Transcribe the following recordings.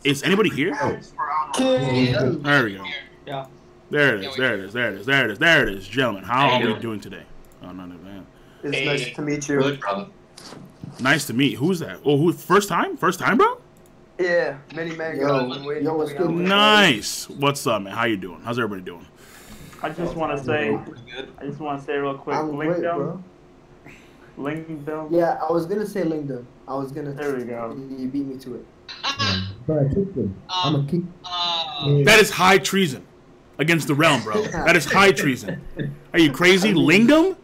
Is anybody here? King. There we go. Yeah. There it is. There it is. There it is. There it is. There it is. Gentlemen, how are we doing today? Oh, no, man. It's nice to meet you. Good, brother. Nice to meet. Who's that? Oh, who? First time? First time, bro? Yeah, many man ago. what's good? Nice. What's up, man? How you doing? How's everybody doing? I just want to say real quick, I'm great, Lingdom. bro. Lingdom. Yeah, I was gonna say Lingdom. I was gonna. There we go. You beat me to it. Bro, I kicked him. I'm a kick. That is high treason against the realm, bro. That is high treason. Are you crazy? Lingdom?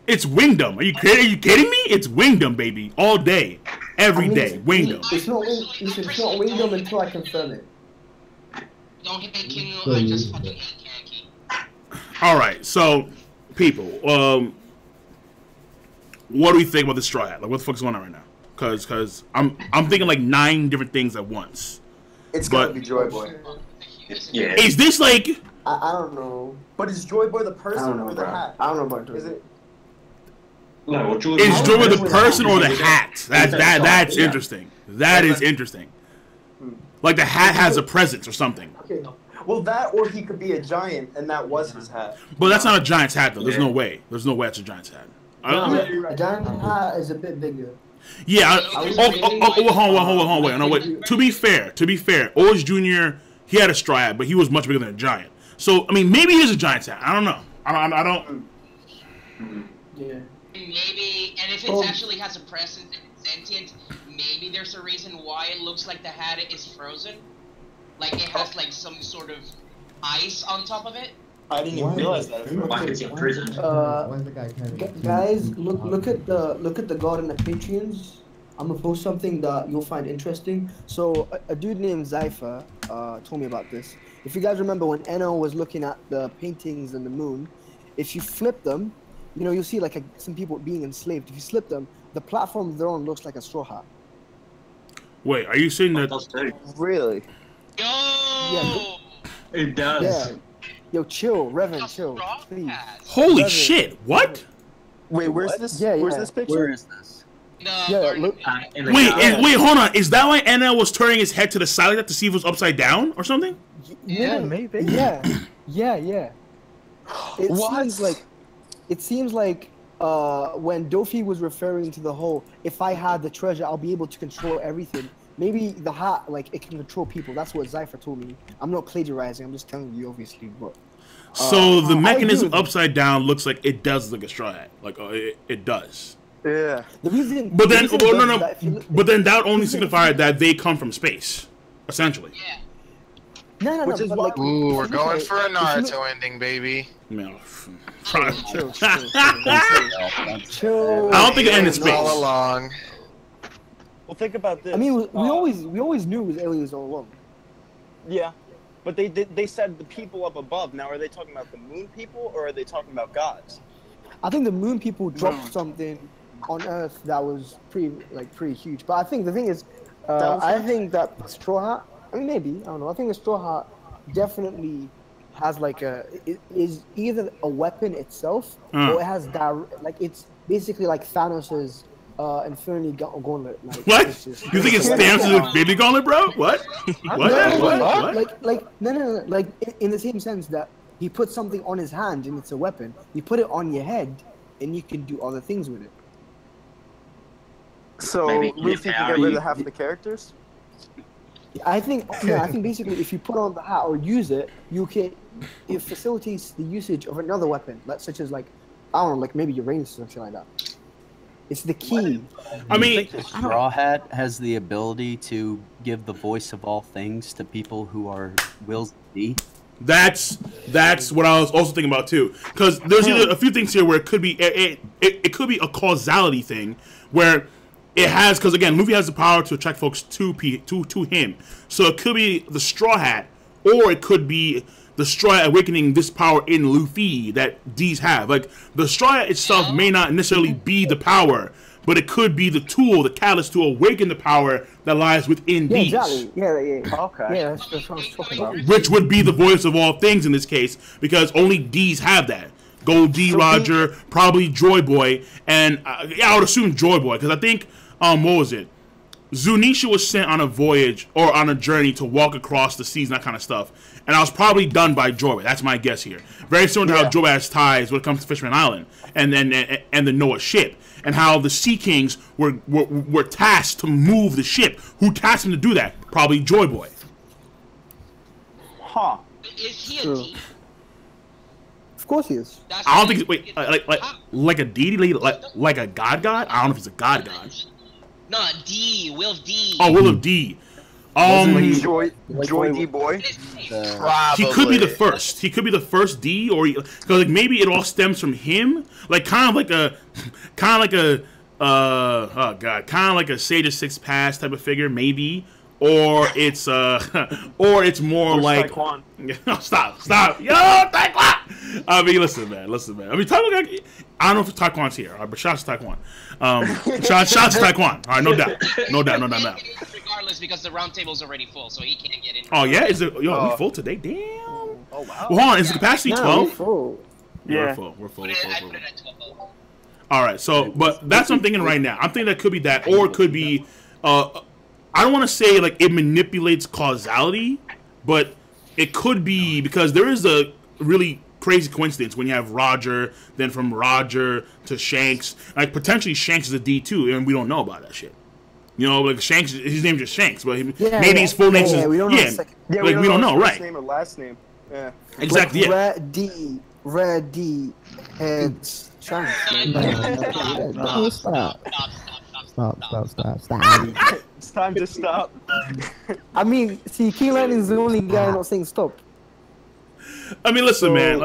It's Wingdom. Are you crazy? Are you kidding me? It's Wingdom, baby. All day. Every day. Wingdom. It's not Wingdom until I confirm it. Don't hit King, I just fucking hate Yankee. Alright, so, people, what do we think about this Straw Hat? Like, what the fuck's going on right now? Cause I'm thinking like 9 different things at once. It's gotta be Joy Boy. Yeah. Is this like... I don't know. But is Joy Boy the I person don't know, or the bro. hat? I don't know about Joy. Is it? No, well, Is Joy Boy the person or the hat? That's interesting. That is interesting. Like the hat has a presence or something. Okay. Well, that or he could be a giant, and that was his hat. But that's not a Giant's hat, though. There's no way. There's no way it's a Giant's hat. A giant hat is a bit bigger. Yeah. Hold on. Wait. No, wait. To be fair, Orange Jr. He had a straw hat, but he was much bigger than a giant. So I mean, maybe he is a Giant's hat. I don't know. I don't. Yeah. Maybe, and if it actually has a presence and it's sentient, maybe there's a reason why it looks like the hat is frozen. Like it has like some sort of ice on top of it. I didn't even realize that. Why is he in prison? Why is the guy carrying Guys, look at the god in the Patreons. I'm gonna post something that you'll find interesting. So a dude named Zypher told me about this. If you guys remember when Eno was looking at the paintings in the moon, if you flip them, you know, you'll see like some people being enslaved. If you flip them, the platform they're on looks like a straw hat. Wait, are you saying that? Really? Yo! Yeah. It does. Yeah. Yo, chill, Revan, chill, please. Holy Revan. shit! What? Wait, where's this? Yeah, Where's yeah. this picture? Where is this? No, Yeah, or- look. Wait, hold on. Is that why NL was turning his head to the side like that to see if it was upside down or something? Yeah, maybe. Yeah. It seems like when Dofi was referring to the whole, if I had the treasure, I'll be able to control everything. Maybe the hat, like, it can control people. That's what Zypher told me. I'm not plagiarizing. I'm just telling you, obviously. But So the I mechanism agree with upside down looks like it does look a straw hat. Like it does. Yeah. the reason. But then, the reason no. that if you look- But then that only signifies that they come from space, essentially. yeah. No. Which is but why- like, Ooh, if we're you going look for a at- if you look- Naruto ending, baby. No. Chill. I Chill. don't think it ended All space. along. Well, think about this. I mean, we always knew it was aliens all along. Yeah, but they said the people up above. Now, are they talking about the moon people or are they talking about gods? I think the moon people dropped something on Earth that was pretty huge. But I think the thing is, I think that straw hat. I mean, maybe I don't know. I think the straw hat definitely has like it is either a weapon itself or it has it's basically like Thanos's Infinity Gauntlet. Like, What? it's just- You think it's Thanos' baby gauntlet, bro? What? What? No. Like in the same sense that he put something on his hand and it's a weapon. You put it on your head and you can do other things with it. So Maybe Luffy can get rid of half the characters? I think basically if you put on the hat or use it, it facilitates the usage of another weapon, such as like I don't know, like maybe Uranus or something like that. It's the key. I mean, Straw Hat has the ability to give the voice of all things to people who are wills to be. that's what I was also thinking about too. Because there's either a few things here where it could be it could be a causality thing where it has, because again, Luffy has the power to attract folks to him. So it could be the Straw Hat, or it could be the Straw Hat awakening this power in Luffy that these have. Like, the Straw Hat itself may not necessarily be the power, but it could be the tool, the catalyst to awaken the power that lies within Yeah, these. exactly. Yeah. Okay. Yeah, that's what I was talking about. Which would be the voice of all things in this case, because only D's have that. Gold D, Roger, probably Joy Boy, and I would assume Joy Boy, because I think, what was it? Zunisha was sent on a voyage or on a journey to walk across the seas and that kind of stuff. And I was probably done by Jorah. That's my guess here. Very similar to how Jorah has ties when it comes to Fisherman Island and the Noah ship. And how the Sea Kings were tasked to move the ship. Who tasked him to do that? Probably Joy Boy. Huh. Is he a True. D? Of course he is. That's I don't what think. he- Wait, like a deity, like a god? I don't know if he's a god. No, D. Will of D. Oh, Will of D. Joy D boy. He could be the first. He could be the first D, or because like maybe it all stems from him, like kind of like a oh god, kind of like a Sage of Six Paths type of figure, maybe, or it's or it's more like Taekwon. stop, yo, Taekwon. I mean, listen, man. I mean, Taekwon. I don't know if Taekwon's here, all right, but shout out to Taekwon. Shout out to Taekwon. All right, no doubt. Regardless, because the round table's already full, so he can't get in. Oh yeah, is it? Yo, we full today? Damn. Oh wow. Well, hold on, is the capacity No, 12? we're full. Yeah, Yeah. we're full. I put it at 12. All right, so but that's what I'm thinking right now. I'm thinking that could be that, or it could be. I don't want to say like it manipulates causality, but it could be because there is a really crazy coincidence when you have Roger, then from Roger to Shanks. Like potentially Shanks is a D too, and we don't know about that shit. You know, like Shanks, his name's just Shanks, but maybe his full name is we don't know his second. Yeah, like we don't know, his right? first name or last name. Yeah. Exactly. Like, Yeah. Rare D, and Shanks. No, stop. It's time to stop. I mean, see, King Lightning's the only guy not saying stop. I mean, listen, man.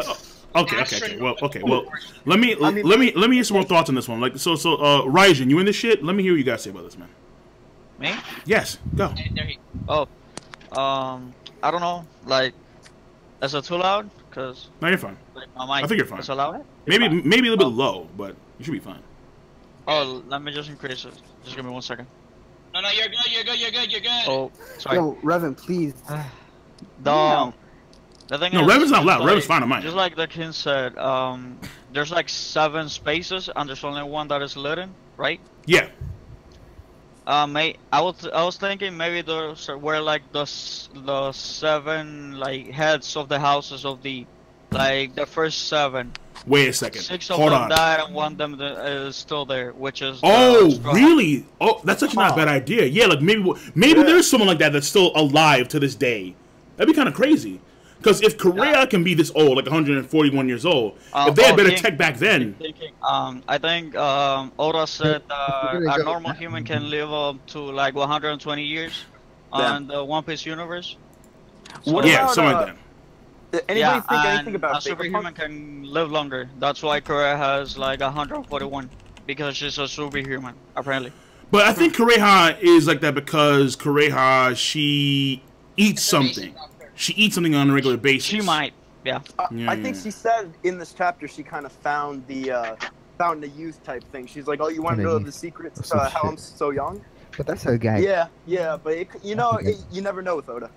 Okay. Well, let me hear some more thoughts on this one. Like, so, Raijin, you in this shit? Let me hear what you guys say about this, man. Me? Yes, go. Oh, I don't know. Like, is it too loud? Cause No, you're fine. my mic I think you're fine. is so loud. Maybe a little bit low, but you should be fine. Oh, let me just increase it. Just give me 1 second. No, you're good. Oh, sorry. Yo, Revan, please. The thing No, is, Revan's not loud. like, Revan's fine on mine. Just like the king said, there's like 7 spaces and there's only one that is lit in, right? Yeah. I was thinking maybe those were like the 7 like heads of the houses of the the first 7. Wait a second. 6 of Hold them on. died and one of them is still there, which is Oh, Straw Hat. really? Oh, that's actually not a bad idea. Yeah, like maybe there's someone like that that's still alive to this day. That'd be kind of crazy. Because if Correa can be this old, like 141 years old, if they had better tech back then. I think Oda said We're a gonna go- normal human can live up to like 120 years on the One Piece universe. What Yeah, about, something like that. Anybody Yeah, think anything and about a superhuman Vegapunk? can live longer. That's why Correa has like 141 because she's a superhuman apparently. But I think Correa is like that because Correa, she eats something. She eats something on a regular basis. She might, yeah. Yeah, I think she said in this chapter she kind of found the youth type thing. She's like, "Oh, you want to know the secrets Some to how I'm shit. so young?" But that's her guy. Yeah, but you never know with Oda.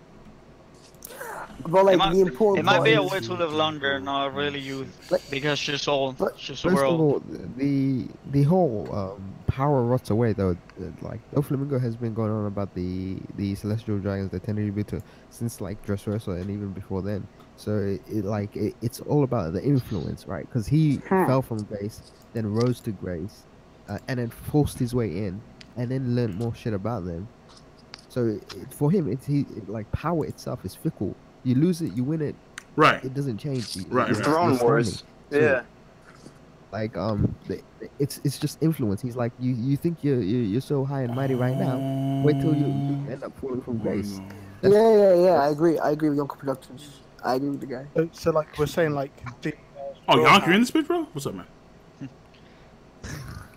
But like It might, the important it might be a part way is- to live longer, not really youth, But- because she's old. but- She's First super of old. all, the whole power rots away though. Like Doflamingo has been going on about the celestial dragons, the Tenryubuto, since like Dressrosa and even before then. So it's all about the influence, right? Because he fell from grace, then rose to grace, and then forced his way in, and then learned more shit about them. So for him, like power itself is fickle. You lose it, you win it. Right. It doesn't change. Right, It's right. Throne you're Wars. standing. So, Yeah. like it's just influence. He's like you think you're so high and mighty right now. Wait till you end up falling from grace. Yeah. I agree with Yonko Productions. I agree with the guy. So like we're saying, like the. Oh, Yonko, you're in this bitch, bro? What's up, man?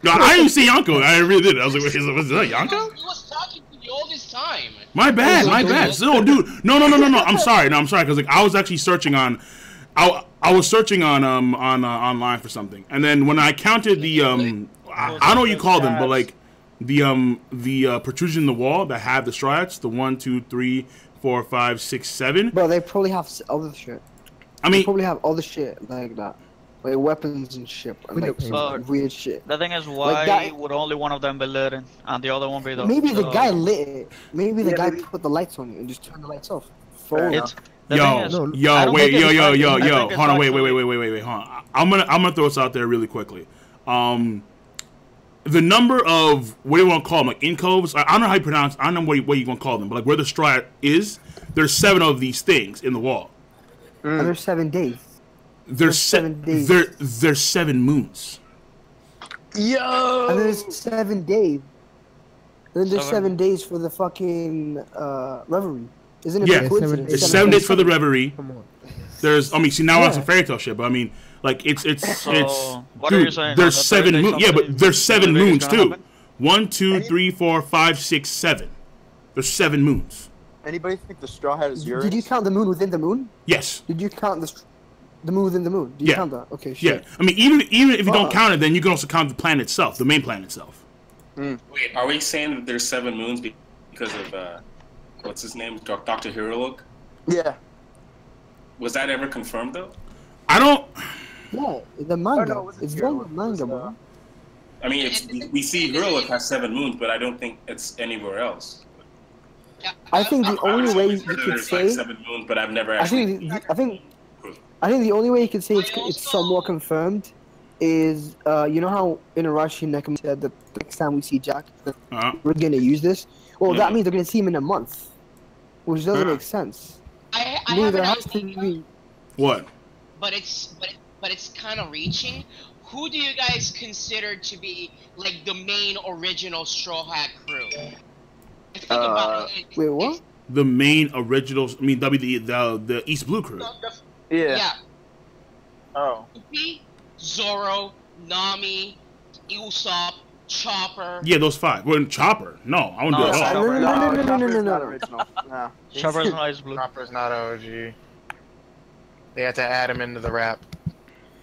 No, I didn't see Yonko. I really did. I was like, was that Yonko? He was talking to you all this time. My bad. No, dude. No. I'm sorry. Because like I was actually searching on, I was searching on online for something, and then when I counted the I don't know what you call them, but like the protrusion in the wall that have the straw hats, the 1, 2, 3, 4, 5, 6, 7. Bro, they probably have other shit. I They mean, probably have other shit like that. like weapons and shit, and like some But weird shit. the thing is, why that- would only one of them be lit and the other one be the? Maybe the guy lit it. Maybe the guy put the lights on it and just turned the lights off. It's the thing is, I don't wait, think it's yo, like- I hold think it's on, wait, actually- hold on. I'm gonna throw this out there really quickly. The number of what do you want to call them, like incoves? I don't know how you pronounce. I don't know what you want to call them, but like where the straw is, there's 7 of these things in the wall. And there's 7 days. There's 7 days. There's 7 moons. Yo. And there's 7 days. And then there's 7 7 days for the fucking reverie. Isn't it? Yeah, a coincidence? it's 7 days for the reverie. Come on. There's, I mean, see now we're on Yeah. some fairy tale shit, but I mean, like it's what are you dude, saying? there's On the 7 Thursday moons. Yeah, but something- there's 7 something moons gonna too. happen? 1, 2, 3, 4, 5, 6, 7. There's 7 moons. Anybody think the Straw Hat is Uranus? Did you count the moon within the moon? Yes. Did you count the moon within the moon? Did you Yeah. count that? Okay, Yeah. shit. I mean, even if you don't Fuck. count it, then you can also count the planet itself, the main planet itself. Wait, are we saying that there's 7 moons because of what's his name, Dr. Hiruluk? Yeah. Was that ever confirmed though? I don't. Yeah, the manga. no, it wasn't It's here. done It with was, manga, bro. I mean, we see Hiruluk has 7 moons, but I don't think it's anywhere else. I think the only way you Sure could there's say, like 7 moons, but I've never I actually. think the only way you could say it's somewhat confirmed is, you know how Inarashi Nekami said that the next time we see Jack, that we're gonna use this. Well, that means they're gonna see him in a month, which doesn't make sense. I Maybe have there an has to idea, be. What? but it's kind of reaching. Who do you guys consider to be like the main original Straw Hat crew? Think about it. Wait, what? The main originals. I mean, the East Blue crew. Yeah. Oh. Luffy, Zoro, Nami, Usopp, Chopper. Yeah, those 5. Well, Chopper. No, I wouldn't do it at all. No. Chopper's not Ice Blue. Chopper's not OG. They had to add him into the rap.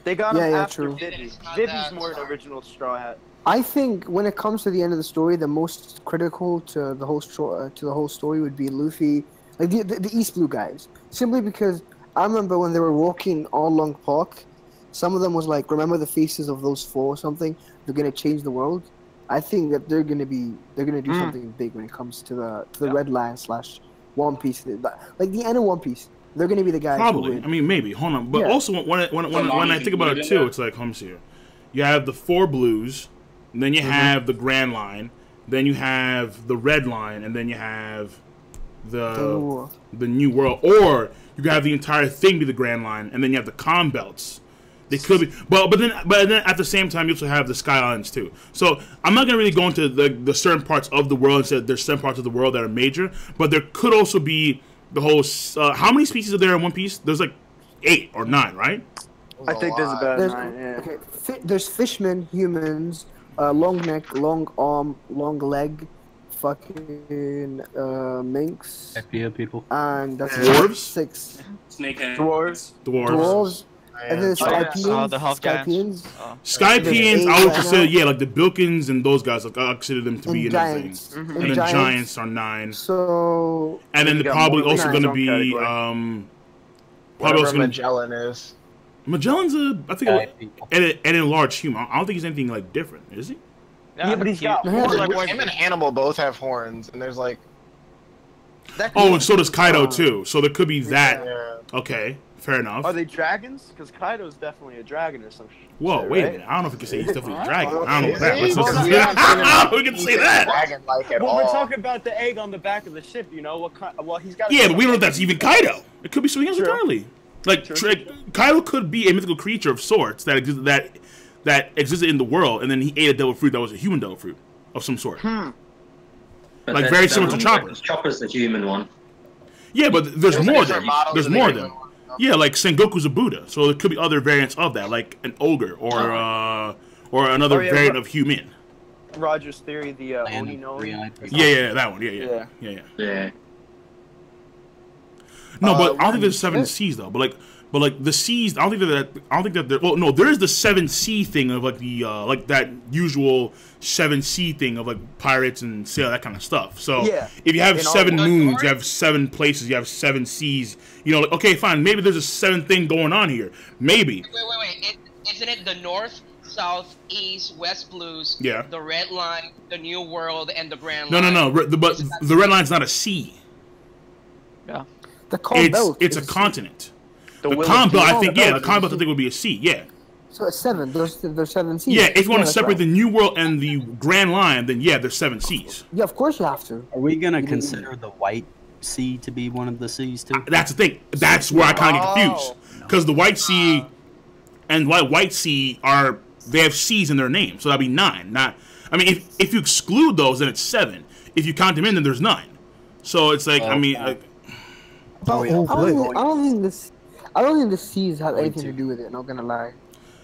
They got him Yeah, after true. Vivi. Vivi's more an original Straw Hat. I think when it comes to the end of the story, the most critical to the whole story would be Luffy, like the East Blue guys. Simply because I remember when they were walking all along Park, some of them was like, "Remember the faces of those 4 or something? They're gonna change the world." I think that they're gonna do something big when it comes to the Red Line / One Piece, like the end of One Piece. They're gonna be the guys. Probably. I mean, maybe. Hold on. But Yeah. also, when I think about it too, it's like, let me see here. You have the 4 blues, and then you have the Grand Line, then you have the Red Line, and then you have the New World. Or you can have the entire thing be the Grand Line, and then you have the Calm Belts. They could be, but then at the same time you also have the Sky Islands too. So I'm not gonna really go into the certain parts of the world and say there's certain parts of the world that are major, but there could also be the whole. How many species are there in One Piece? There's like 8 or 9, right? I think there's about 9. Yeah. Okay, there's fishmen, humans, long neck, long arm, long leg, fucking minks, people, and that's Dwarves? 6. Snakehead. Dwarves. And then Skypians. the half giants. Skypians, I would consider, like the Bilkins and those guys. Like, I consider them to be in that thing. Giants. And then Giants are 9. So. And then they're probably also going to be. Whatever Magellan is. Magellan's I think, an enlarged human. I don't think he's anything like different, is he? Yeah, but he's got horns. Him and Hannibal both have horns, and there's like. Oh, and so does Kaido too. So there could be that. Yeah. Okay, fair enough. Are they dragons? Because Kaido's definitely a dragon or some shit. Whoa, wait a right? minute. I don't know if we can say he's definitely a dragon. I don't know about that. Well, I don't know if we can say that. Dragon-like at Well, all. we're talking about the egg on the back of the ship. You know what? Well, he's got. Yeah, but we don't know if that's even Kaido. It could be something else entirely. Like Kaido could be a mythical creature of sorts that existed in the world, and then he ate a devil fruit that was a human devil fruit of some sort. But Like that's very similar to Chopper. Chopper's the human one. Yeah, but there's more different than models there's of the more human than. one. Yeah, like Sengoku's a Buddha, so there could be other variants of that, like an ogre or another variant of human. Roger's theory, the Oni no. Yeah, that one. Yeah. Yeah. No, but I don't think there's 7 C's though. But like the C's, I don't think that there. Well, no, there is the 7C thing of like the like that usual 7C thing of like pirates and sail, that kind of stuff. So if you have 7 moons, you have 7 places, you have 7 C's. You know, like, okay, fine, maybe there's a 7th thing going on here. Maybe. Wait. isn't it the North, South, East, West Blues? Yeah. The Red Line, the New World, and the Grand No, Line. but the red line's not a sea. Yeah. The Calm Belt. It's a is continent. The Will Calm of Belt, I Peace. think, yeah, the Calm Belt I think would be a sea, yeah. So it's 7. There's 7 seas. Yeah, if you want to that's separate right. the New World and the Grand Line, then yeah, there's 7 seas. Yeah, of course you have to. Are we gonna consider the White Sea to be one of the seas too? That's the thing. That's where I kind of get confused. Because the White Sea and White Sea they have seas in their name, so that'd be 9. Not, I mean, if you exclude those, then it's 7. If you count them in, then there's 9. So it's like, I mean, like, I don't think the seas have anything to do with it. Not gonna lie.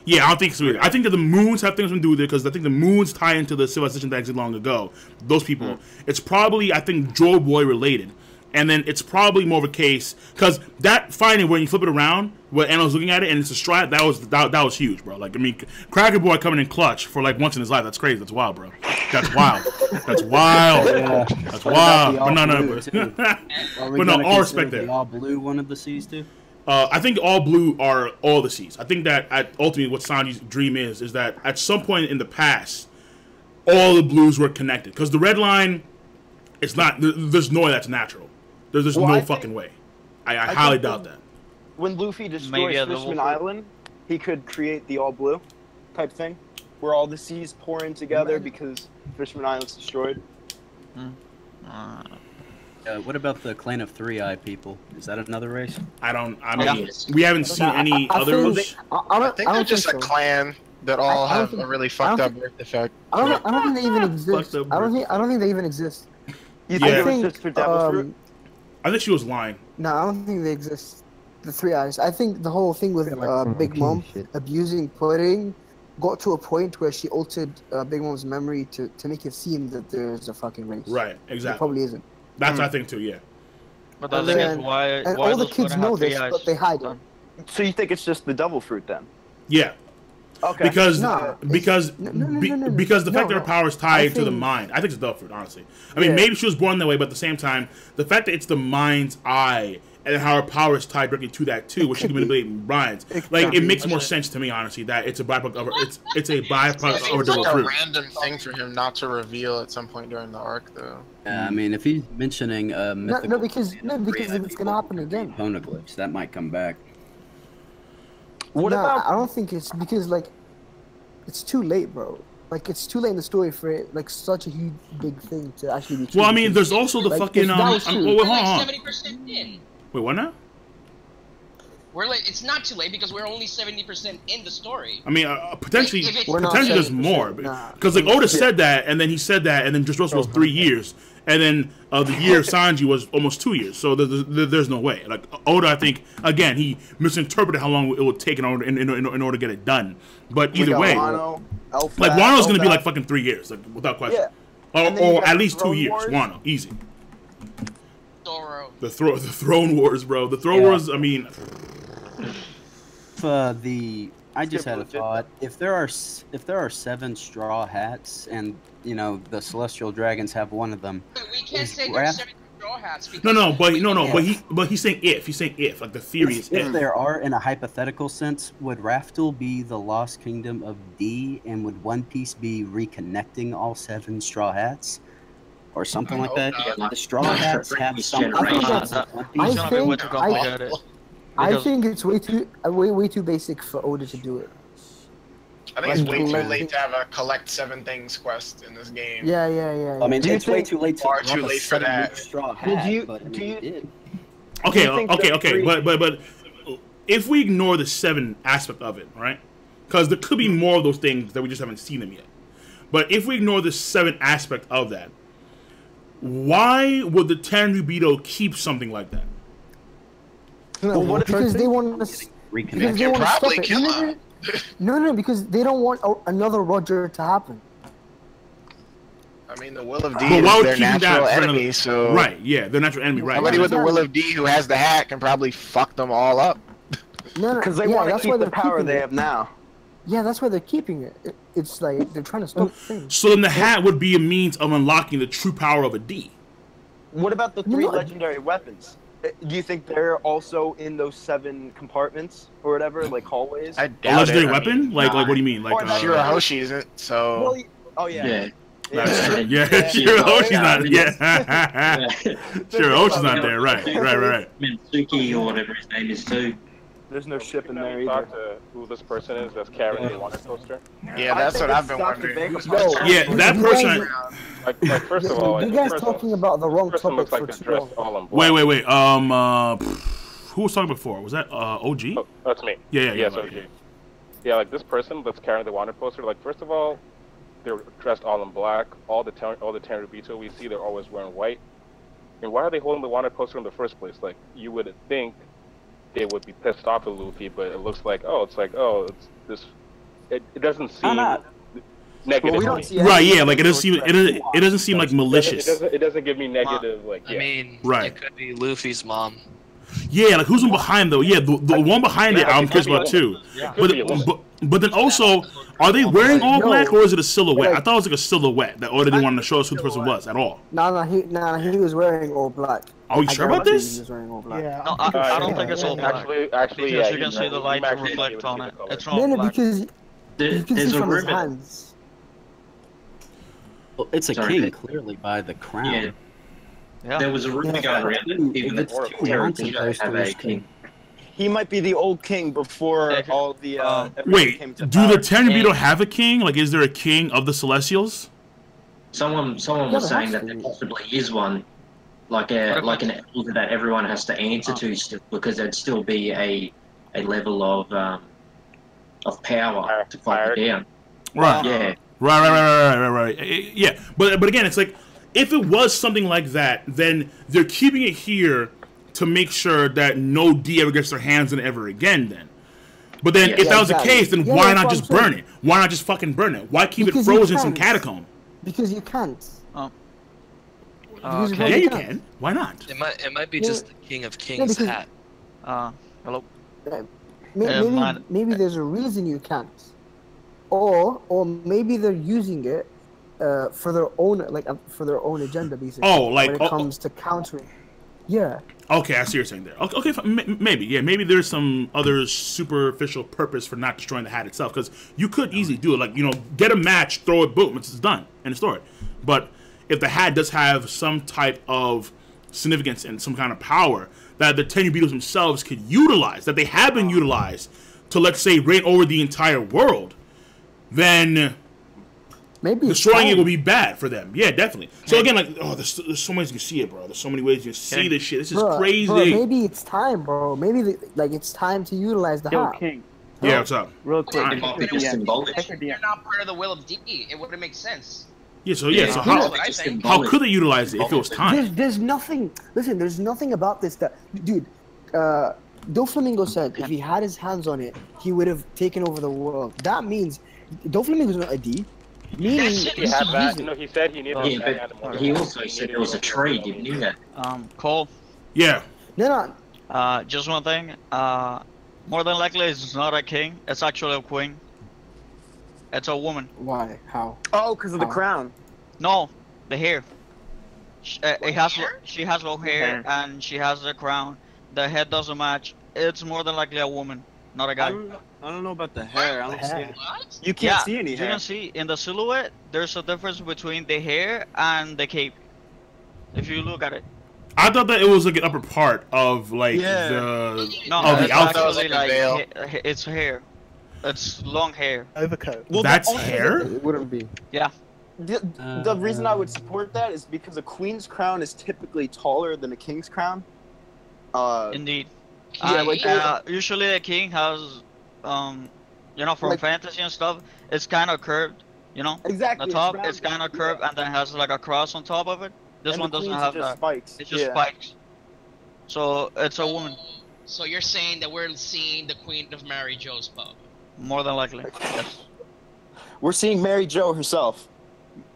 yeah, I don't think so either. I think that the moons have things to do with it because I think the moons tie into the civilization that existed long ago. Those people, it's probably I think Joe Boy related, and then it's probably more of a case because that finding when you flip it around, where Anna's looking at it and it's a strap, that was huge, bro. Like I mean, Cracker Boy coming in clutch for like once in his life. That's crazy. That's wild, bro. That's wild. That's wild. Yeah. That's wild. But no, all respect there. The all blue one of the seas too. I think all blue are all the seas. I think that ultimately what Sanji's dream is that at some point in the past, all the blues were connected. Because the red line, it's not. There's no way that's natural. There's no fucking way. I highly doubt that. When Luffy destroys Maybe Fishman Island, he could create the all blue type thing, where all the seas pour in together because Fishman Island's destroyed. What about the Clan of Three Eye people? Is that another race? I mean, we haven't seen any others. I think they're just a clan that all have a really fucked up birth defect. I don't think they even exist. I don't think they even exist. You think it was just for Devil's Fruit? I think she was lying. No, I don't think they exist. The Three Eyes. I think the whole thing with Big Mom abusing pudding got to a point where she altered Big Mom's memory to make it seem that there's a fucking race. Right, exactly. There probably isn't. That's I think too, yeah. But the thing is, why all the those kids would know have this, 3 eyes? but they hide it. So you think it's just the Devil Fruit then? Yeah. Okay. Because No, because the fact that her power is tied to the mind. I think it's the fruit, honestly. I mean, maybe she was born that way, but at the same time, the fact that it's the mind's eye and how her power is tied directly to that too, which she can manipulate minds, like it makes more sense to me, honestly, that it's a byproduct of it's a byproduct of her devil It's like a fruit. random thing for him not to reveal at some point during the arc, though. I mean, if he's mentioning mythical because if it's gonna happen again. poneglyphs, that might come back. What about? I don't think it's because like it's too late, bro. Like it's too late in the story for it like such a huge big thing to actually be true. Well, I mean, there's also the like, fucking if that was true- wait, hold We're on. like 70% in. Wait, what now? We're like, it's not too late because we're only 70% in the story. I mean, potentially, If it's- We're not potentially there's 70%, more, nah. because like Oda said that, and then he said that, and then Dressrosa was 3 years, and then the year of Sanji was almost 2 years. So there's no way. Like Oda, I think again he misinterpreted how long it would take in order to get it done. But either way, Wano, like Wano's gonna be like fucking 3 years, like without question, And then you or got at least 2 Throne years. Wars. Wano, easy. Zoro. The Throne Wars, bro. The Throne Wars. I mean, I just had a thought. If there are 7 straw hats, and you know the celestial dragons have one of them, We can't is say Raph- there's 70 straw hats because but he's saying if like the theory is if there are, in a hypothetical sense, would Raftel be the lost kingdom of D, and would One Piece be reconnecting all 7 straw hats, or something like that? The straw hats have something. I think it's way too basic for Oda to do it. I think it's way too late to have a collect 7 things quest in this game. Yeah. I mean, it's way too late to far too late for that. straw hat. Do you- but, I do mean, you- it did. Okay, but if we ignore the 7 aspect of it, right? Because there could be more of those things that we just haven't seen them yet. But if we ignore the 7 aspect of that, why would the Tenryubito keep something like that? No, because they want to. Because they want to stop it. No, because they don't want another Roger to happen. I mean, the Will of D But why is would their keeping natural that for enemy, another- so... Right, yeah, their natural enemy, right. Somebody with the Will of D who has the hat can probably fuck them all up. No, Because they want to that's why keep the they're power keeping they it. have now. Yeah, that's why they're keeping it. It's like they're trying to stop things. So then the hat would be a means of unlocking the true power of a D. What about the 3 legendary weapons? Do you think they're also in those 7 compartments or whatever, like hallways? I A doubt legendary it. weapon? Like what do you mean? Like Shirahoshi isn't, so... Well, oh yeah. That's true. Yeah, Shirahoshi's not. Yeah, Shirahoshi's not there. Right. Mitsuki or whatever his name is too. There's no ship in there Talk either. to who this person is that's carrying the wanted poster. Yeah, that's what I've been wondering. Yeah, that person. Like first of all, You guys talking about the wrong person topic looks like for they're too dressed long. all in black. Wait. Who was talking before? Was that OG? Oh, that's me. Yeah. Yes, OG. Yeah, like this person that's carrying the wanted poster. Like first of all, they're dressed all in black. All the Tenryubito we see, they're always wearing white. And why are they holding the wanted poster in the first place? Like you would think they would be pissed off at Luffy, but it looks like it's this. It doesn't seem negative. Well, we don't see Right? Yeah, like it doesn't seem like malicious. It doesn't give me negative. Like I mean, right. It could be Luffy's mom. Yeah, like who's one behind though? Yeah, the one behind it I'm curious about too. But then also, are they wearing all black or is it a silhouette? I thought it was like a silhouette or they didn't want to show us who the person was at all. He was wearing all black. Are you sure about this? He was wearing all black. No, I don't think it's all black. Actually, because you can see the light reflect on it. It's not No, black. because you can see from his hands. Well, it's a king, clearly by the crown. Yeah. There was a rumor going around. Even the Tenryubito have a king. He might be the old king before all the. Wait, do the Tenryubito have a king? Like, is there a king of the Celestials? Someone was saying that there possibly is one, like an elder that everyone has to answer to, still, because there'd still be a level of power to fight it down. Right. Yeah. Right. Yeah, but again, it's like if it was something like that, then they're keeping it here to make sure that no D ever gets their hands on it ever again. Then, but then if that was the case, then why not just burn it? Why not just fucking burn it? Why keep it frozen in some catacomb? Because you can't. Okay. Yeah, you can. Why not? It might be just the King of Kings hat. Hello. Maybe there's a reason you can't, or maybe they're using it for their own agenda, basically. Oh, like when it comes to countering. Yeah. Okay, I see what you're saying there. Okay, maybe. Maybe there's some other superficial purpose for not destroying the hat itself, because you could easily do it. Like, get a match, throw it, boom, it's done, and store it. But if the hat does have some type of significance and some kind of power that the Tenryubitos themselves could utilize, that they have been utilized to, let's say, reign over the entire world, then maybe destroying it will be bad for them. Yeah, definitely. So again, like, there's so many ways you can see it, bro. There's so many ways you can see this shit. This is crazy. Bro, maybe it's time, bro. Maybe it's time to utilize the hat. King. Yeah, what's up? Real quick. You're not part of the will of D. It wouldn't make sense. Yeah, so how could they utilize it if it was time? There's nothing. Listen, there's nothing about this that, dude. Doflamingo said if he had his hands on it, he would have taken over the world. That means Doflamingo's not a D. He had that. No, he said he needed. Yeah, but he also said it was a tree. Didn't you? That. Cole. Yeah. No. Just one thing. More than likely, it's not a king. It's actually a queen. It's a woman. Why? How? Oh, because of the crown. No, the hair. She has long hair and she has the crown. The head doesn't match. It's more than likely a woman, not a guy. I don't know about the hair. I don't see it. What? You can't see any hair. You can see in the silhouette. There's a difference between the hair and the cape. If you look at it. I thought that it was like an upper part of like No, the outfit. Actually, it's hair. It's long hair. Overcoat. Well, that's hair? It wouldn't be. Yeah. The reason I would support that is because a queen's crown is typically taller than a king's crown. Indeed. Yeah, usually a king has, from fantasy and stuff, it's kind of curved, Exactly. The top, it's kind of curved, and then has like a cross on top of it. This one doesn't have that. Spikes. It's just spikes. So it's a woman. So you're saying that we're seeing the Queen of Mary Jo's pub? More than likely, yes. We're seeing Mary Jo herself.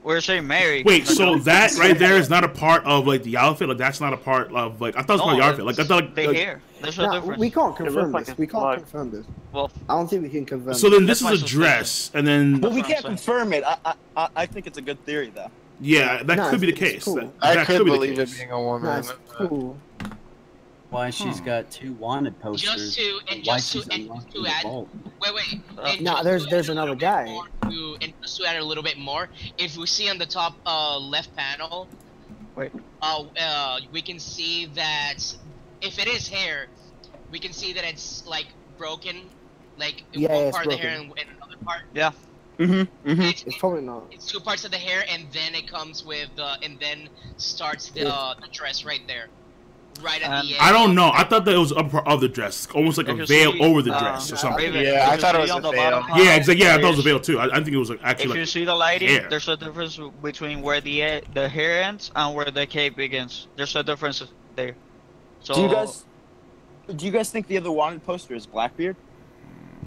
We're saying Mary. Wait, so that right there is not a part of like the outfit? Like that's not a part of like I thought it was part of the outfit. Like I thought the hair. There's a difference. We can't confirm this. We can't confirm this. Well, I don't think we can confirm. So then this is a dress, and then. Well, we can't confirm it. I think it's a good theory though. Yeah, that could be the case. Cool. I could be the believe it case. being a woman. Cool. why she's got 2 wanted posters. Why she's unlocking the vault. Wait. No, there's another guy. And just to add a little bit more, if we see on the top left panel, we can see that if it is hair, we can see that it's like broken, like in one part of the hair and another part. Yeah. It's probably not. It's 2 parts of the hair, and then it comes with and then starts the dress right there, right at the end. I don't know. I thought that it was upper part of the dress, almost like a veil over the dress or something. Yeah, I thought it was a veil. Yeah, exactly. Yeah, I thought it was a veil too. I think it was like actually. If like you see the lighting, hair. there's a difference between where the hair ends and where the cape begins. There's a difference there. So do you guys think the other wanted poster is Blackbeard?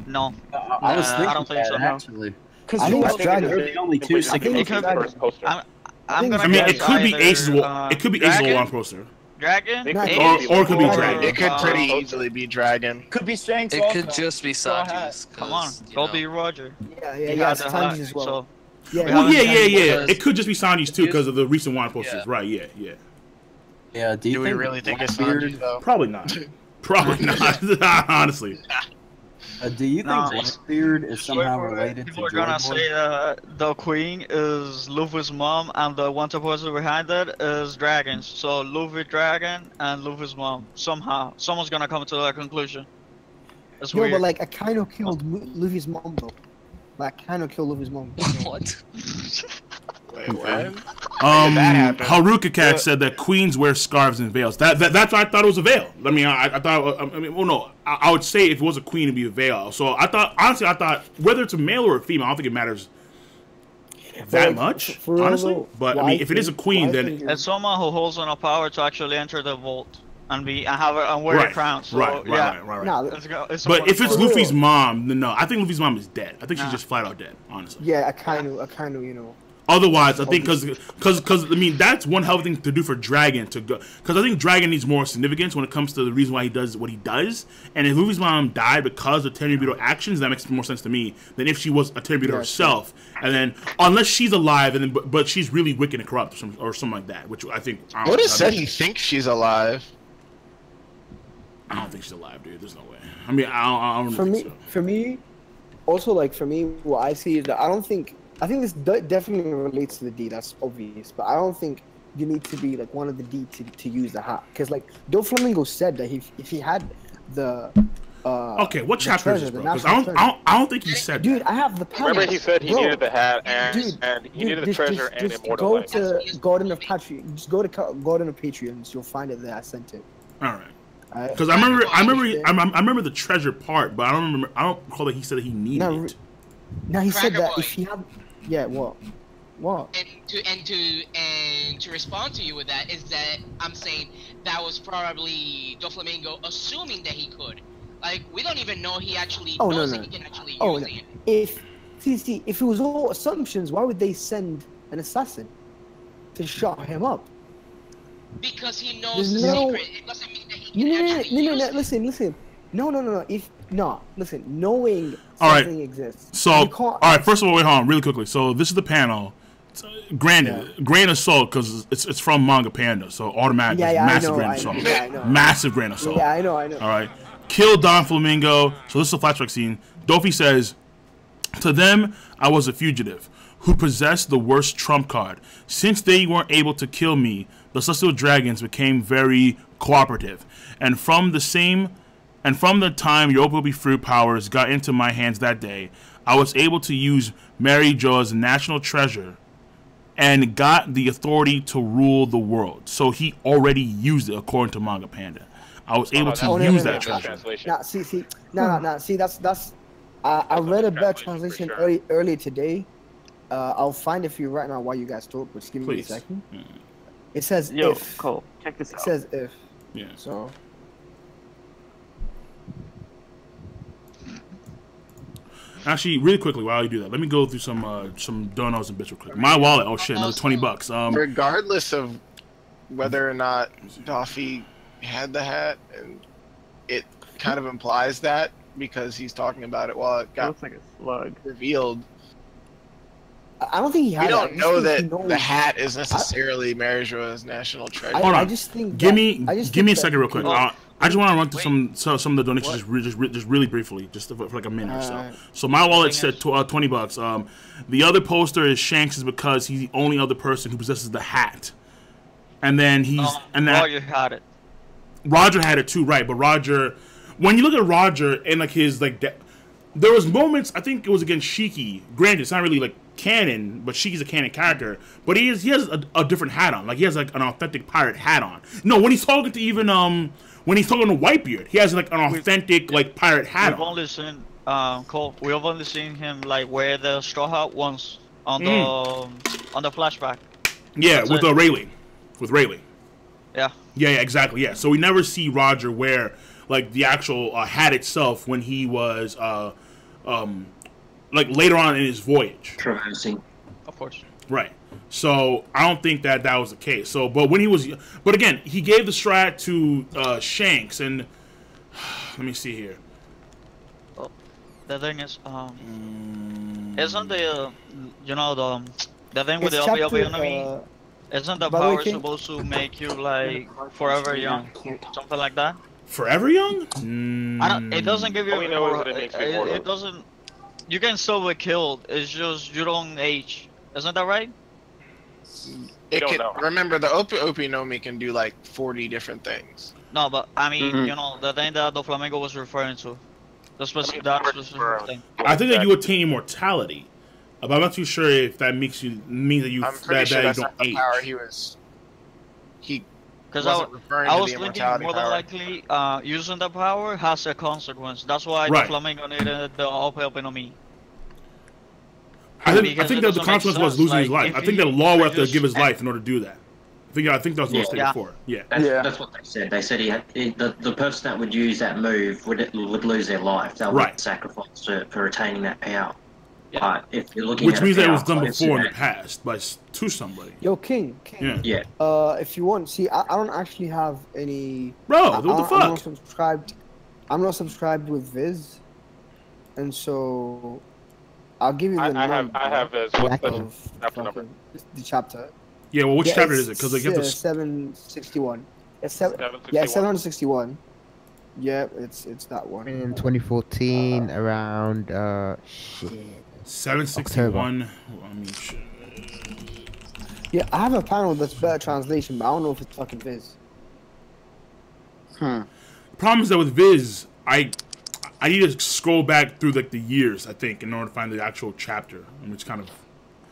No. I was thinking I don't think that, so. actually. Because I think it's they're Dragon. the only 2 significant. I'm gonna I mean, it guess could be either, Ace's. It could be Ace's Dragon? one poster. Dragon? Or it could be Dragon. It could pretty easily be Dragon. Could be Shanks. It also. could just be Sanji's. Come on, go be Roger. Yeah, He yeah, has a hat, Sanji's as well. so- Well, yeah. It could just be Sanji's too because of the recent one posters. Right? Yeah. Yeah, Do we really think it's Blackbeard- Sanji though? Probably not. Probably not. Honestly. Do you think No. Blackbeard is somehow related to People are gonna Joy Boy? say the queen is Luffy's mom, and the wanted poster behind it is dragons. So Luffy dragon and Luffy's mom. Somehow, someone's gonna come to that conclusion. It's No, weird. but like Akainu killed Luffy's mom though. Like Akainu killed Luffy's mom. What? Wait, what? Haruka Cat said that queens wear scarves and veils. That's why I thought it was a veil. I mean, I thought. I mean, well, no. I would say if it was a queen, it'd be a veil. So I thought, honestly, whether it's a male or a female, I don't think it matters that much, honestly. But I mean, if it is a queen, then it's someone who holds enough power to actually enter the vault and wear a crown. So, right. No, But if it's Luffy's mom, then no. I think Luffy's mom is dead. I think she's just flat out dead, honestly. Yeah, Akainu, you know. Otherwise, I think because I mean that's one hell of a thing to do for Dragon to go, because I think Dragon needs more significance when it comes to the reason why he does what he does. And if Luffy's mom died because of Tenryubito actions, that makes more sense to me than if she was a Tenryubito herself. And then unless she's alive, and then but she's really wicked and corrupt or something like that, which I think. Oda said he thinks she's alive. I don't think she's alive, dude. There's no way. I mean, I don't think so. For me, also like for me, what I see is that I think this definitely relates to the D. That's obvious, but I don't think you need to be like one of the D to use the hat, because like Doflamingo said that if he had the okay, what the chapter is this, treasure, bro? the 'Cause national I don't think he said. Dude, I have the panel. Remember he said he Bro, needed the hat and he needed the treasure and immortal life. Go to Garden of Patreon. Just go to Garden of Patreons. You'll find it there. I sent it. All right. Because I remember the treasure part, but I don't recall that he said that he needed it. No, he said that if he had. Yeah, what? And to respond to you with that is that I'm saying that was probably Doflamingo assuming that he could. Like, we don't even know he actually knows that he can actually use it. If it was all assumptions, why would they send an assassin to shut him up? Because he knows the secret. It doesn't mean that he can actually use it. Listen. No. Listen, knowing All right. something exists. So, all right. First of all, wait, hold on, really quickly. So this is the panel. Granted, grain of salt because it's from Manga Panda, so automatic massive grain of salt. Massive grain of salt. Yeah, I know. All right. Kill Don Flamingo. So this is a flashback scene. Dofi says, "To them, I was a fugitive who possessed the worst trump card. Since they weren't able to kill me, the Celestial Dragons became very cooperative, and from the time Yokobi fruit powers got into my hands that day, I was able to use Mary Jo's national treasure and got the authority to rule the world." So he already used it according to Manga Panda. I was able to use that treasure. See, that's. I read a better translation earlier today. I'll find it for you right now while you guys talk. But just give me a second. It says if. Cole, check this out. It says if. Yeah. So. Actually, really quickly, while you do that, let me go through some donos and bits real quick. My wallet, oh shit, another $20. Regardless of whether or not Doffy had the hat, and it kind of implies that because he's talking about it while it got looks like a slug. revealed. I don't think he had. We don't know that he knows. the hat is necessarily Mary Jo's national treasure. Hold on. I just think. Give me a that- second, real quick. I just want to run through some of the donations just really briefly, just for like a minute or so. So my wallet said $20. The other poster is Shanks is because he's the only other person who possesses the hat. And then Roger had it. Roger had it too, right? But Roger, when you look at Roger and like his like, there was moments. I think it was against Shiki. Granted, it's not really like canon, but Shiki's a canon character. But he has a different hat on. Like he has like an authentic pirate hat on. No, when he's talking to even when he's talking to Whitebeard, he has like an authentic like pirate hat We've on. only seen Cole. We have only seen him like wear the straw hat once on the flashback. Yeah, That's with it. Rayleigh. With Rayleigh. Yeah. Yeah, exactly. Yeah, so we never see Roger wear like the actual hat itself when he was like later on in his voyage. Traversing. Of course. Right. So I don't think that was the case. So, but when he was, but again, he gave the strat to Shanks, and let me see here. Oh, the thing is, isn't the the thing with the OPOP enemy? Isn't the power supposed to make you like forever young, something like that? Forever young? I don't. It doesn't give you. All we know is that it makes you immortal. It doesn't. You can still be killed. It's just you don't age. Isn't that right? It don't can, know. remember, the Opie no Mi can do like 40 different things. No, but I mean, the thing that the Flamingo was referring to, that specific thing. I think that you attain immortality, but I'm not too sure if that means that you I'm pretty that sure you that's don't not the age. power he Because wasn't referring I to was the thinking immortality more than power. likely using the power has a consequence. That's why Right. the Flamingo needed the OPOP no Mi. I think Because that it the doesn't make consequence was sense, losing his like, life. I if think he that Law would have to just- give his life in order to do that. I think that was what was stated before. Yeah. That's what they said. They said the person that would use that move would lose their life. They would Right. sacrifice for retaining that power. But if you're looking Which at means a that it power was done close to before in the that- past to somebody. Yo, King. Yeah. If you want, see, I don't actually have any. Bro, what the I'm fuck? not subscribed. I'm not subscribed with Viz, and so I'll give you the number. I have this. What's the chapter number? The chapter. Yeah, well, which chapter it's, is it? Because you have to. 761. It's 761. Yeah, it's that one. In 2014, around shit. 761. I mean, shit. Yeah, I have a panel that's better translation, but I don't know if it's fucking Viz. The problem is that with Viz, I need to scroll back through like the years, I think, in order to find the actual chapter, which kind of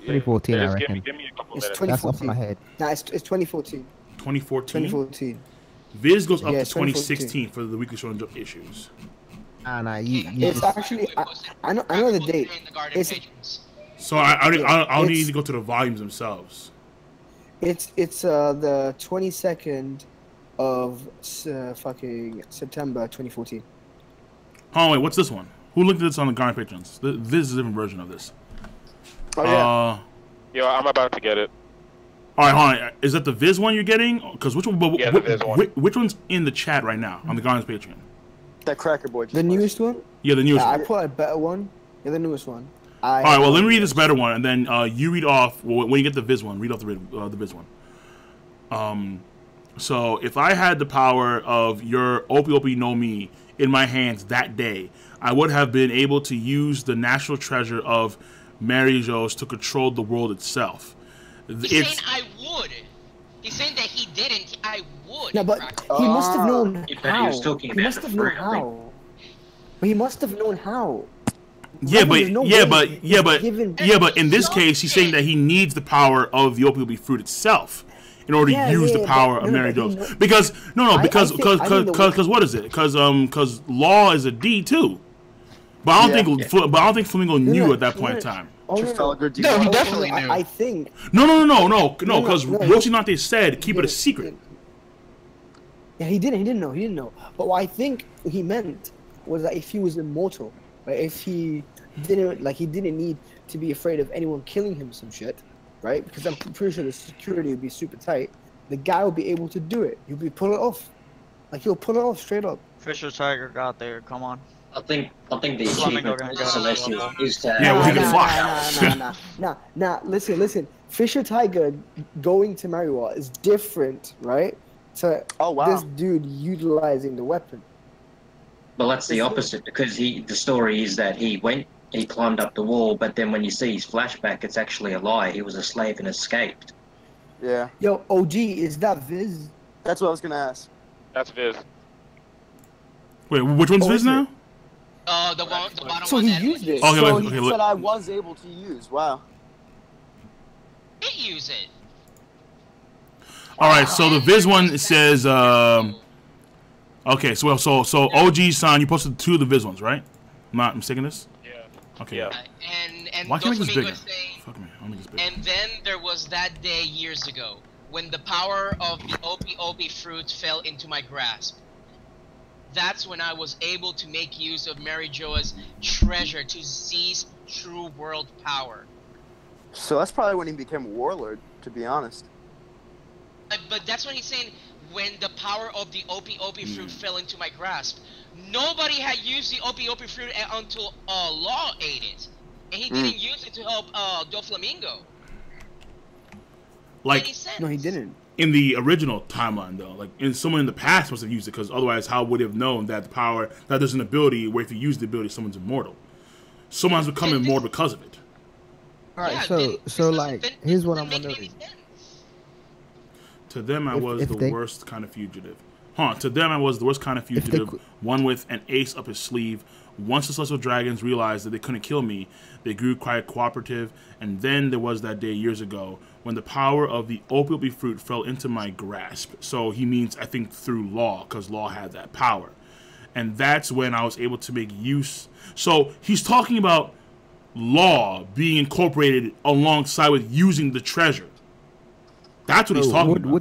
2014, I reckon. Give me a couple It's minutes. That's off 2014. my head. Nah, it's 2014. 2014. 2014. Viz goes up Yeah, to it's 2014. 2016 for the Weekly Shonen Jump issues. Nah, you It's just, actually I know the date. It's So I'll need It's- to go to the volumes themselves. it's the 22nd of fucking September 2014. Oh wait, what's this one? Who looked at this on the Garden Patrons? This is a different version of this. Oh yeah. Yo, I'm about to get it. All right, hold on. Is that the Viz one you're getting? Because which one? Yeah, the Viz one. Which one's in the chat right now on the Garden's Patreon? That Cracker Boy. The newest one? Yeah, the newest Yeah, I one. put a better one. Yeah, the newest one. All right, well, let me read this better one, and then you read off when you get the Viz one. Read off the Viz one. So if I had the power of your Opie no Mi in my hands that day, I would have been able to use the national treasure of Marijo's to control the world itself. He's saying I would. He's saying that he didn't. I would. No, but he must have known He how. was talking He about must the have known fruit, I think. how. But he must have known how. Yeah, There's no way but given- in this case, he's saying that he needs the power of the Opie fruit itself in order Yeah, to use yeah, the power but- of no, Mary but he Jo's. kno- Because I think what is it? Because Law is a D too. But I don't think Flamingo knew at that point in time. Oh, Trafalgar D. No, he Oh, definitely knew. I think. No, No, because no. Roshinante said keep it a secret. Yeah, he didn't know. But what I think he meant was that if he was immortal, right? If he didn't need to be afraid of anyone killing him, some shit, right? Because I'm pretty sure the security would be super tight. The guy will be able to do it. He'll pull it off. Like he'll pull it off straight up. Fisher Tiger got there. Come on. I think the achievement for the Celestials is to Nah. Listen. Fisher Tiger going to Mariwar is different, right? So this dude utilizing the weapon. Well, that's the opposite, because the story is that he climbed up the wall, but then when you see his flashback, it's actually a lie. He was a slave and escaped. Yeah. Yo, OG, is that Viz? That's what I was gonna ask. That's Viz. Wait, which one's Viz now? The bottom so one. He used it. Okay, so okay, he said I was able to use. Wow. Did use it. All right, so the Viz one says, okay, so OG-san, you posted 2 of the Viz ones, right? I'm not mistaken this? Yeah. Okay. Yeah. And Why can't I make this bigger? saying, Fuck me, I'll make this bigger. and then there was that day years ago when the power of the OP fruit fell into my grasp. That's when I was able to make use of Mary Joa's treasure to seize true world power. So that's probably when he became a warlord, to be honest. But that's what he's saying. When the power of the OP fruit fell into my grasp, nobody had used the OP fruit until Law ate it, and he didn't use it to help Doflamingo. Like, no, he didn't. In the original timeline, though, like someone in the past must have used it, because otherwise, how would he have known that that there's an ability where if you use the ability, someone's immortal? Someone's become immortal because of it. All right, so like, here's what I'm wondering. To them, I was the worst kind of fugitive. To them, I was the worst kind of fugitive, one with an ace up his sleeve. Once the Celestial Dragons realized that they couldn't kill me, they grew quite cooperative, and then there was that day years ago when the power of the Opioid fruit fell into my grasp. So he means, I think, through Law, because Law had that power. And that's when I was able to make use. So he's talking about Law being incorporated alongside with using the treasure. That's what he's talking about.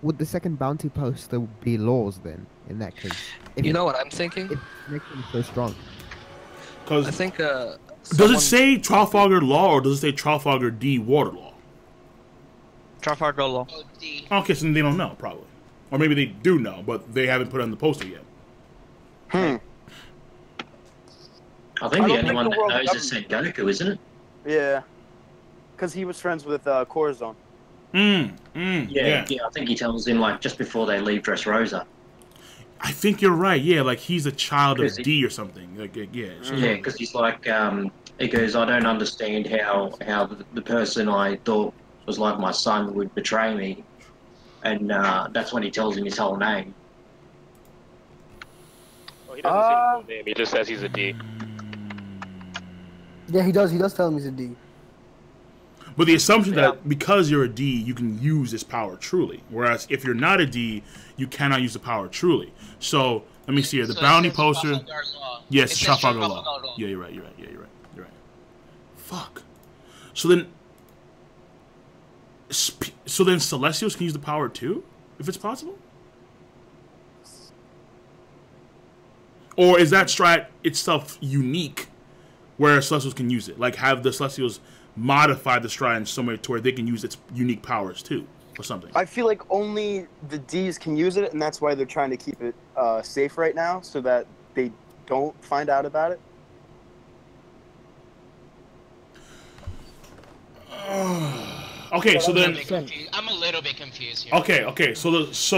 Would the second bounty poster be Laws then? In that case, You know what I'm thinking? It makes him so strong. Because I think. Does it say Trafalgar Law or does it say Trafalgar D Waterlaw? Trafalgar Law. Okay, so they don't know probably, or maybe they do know, but they haven't put it on the poster yet. I think the only one that knows is Sengoku, isn't it? Yeah. Because he was friends with Corazon. Yeah, I think he tells him, like, just before they leave Dressrosa. I think you're right, yeah, like he's a child of D or something. Like, yeah, because he's like, he goes, I don't understand how the person I thought was like my son would betray me. And that's when he tells him his whole name. Well, he doesn't say his full name, he just says he's a D. Yeah, he does tell him he's a D. But the assumption that because you're a D, you can use this power truly. Whereas if you're not a D, you cannot use the power truly. So, let me see here. The bounty poster. Yes, Trafalgar Law. Yeah, you're right. Yeah, you're right. Fuck. So then Celestials can use the power too? If it's possible? Or is that strat itself unique where Celestials can use it? Like, have the Celestials modify the strat in some way to where they can use its unique powers too, or something? I feel like only the Ds can use it, and that's why they're trying to keep it safe right now, so that they don't find out about it. Okay, so then I'm a little bit confused here. Okay. So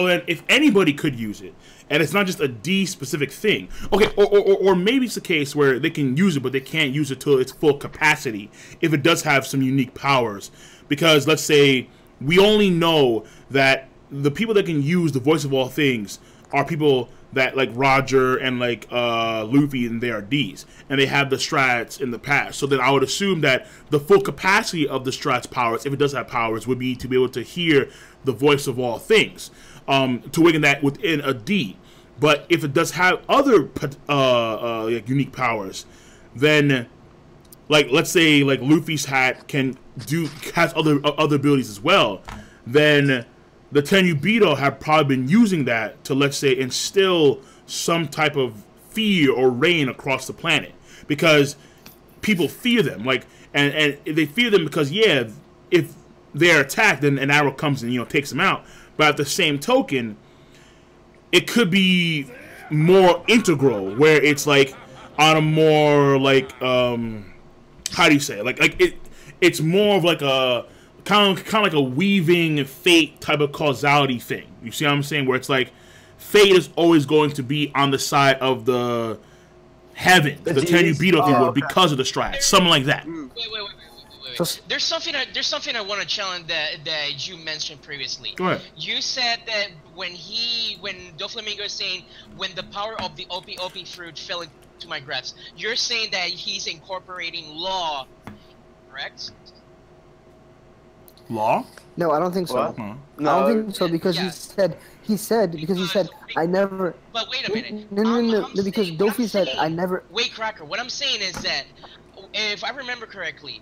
then, if anybody could use it, and it's not just a D specific thing, okay, or maybe it's a case where they can use it, but they can't use it to its full capacity if it does have some unique powers. Because let's say we only know that the people that can use the voice of all things are people that like Roger and like Luffy, and they are Ds, and they have the strats in the past. So then I would assume that the full capacity of the strats powers, if it does have powers, would be to be able to hear the voice of all things, to wiggle that within a D. But if it does have other like unique powers, then like let's say like Luffy's hat has other abilities as well, then the Tenryubito have probably been using that to, let's say, instill some type of fear or reign across the planet, because people fear them. Like, and they fear them because, yeah, if they're attacked, then an arrow comes and takes them out. But at the same token, it could be more integral, where it's like on a more like how do you say it? It's more of like a kind of like a weaving fate type of causality thing. You see what I'm saying? Where it's like fate is always going to be on the side of the heaven, the Tenryubito, if you would, because of the Straw Hats, something like that. Wait. There's something I want to challenge that you mentioned previously. Go ahead. You said that when Doflamingo is saying when the power of the Opi fruit fell into my grasp, you're saying that he's incorporating law, correct? Law? No, I don't think so. No. I don't think so because he said I never. But wait a minute. No, because Dofi said I never. Wait, Cracker. What I'm saying is that if I remember correctly,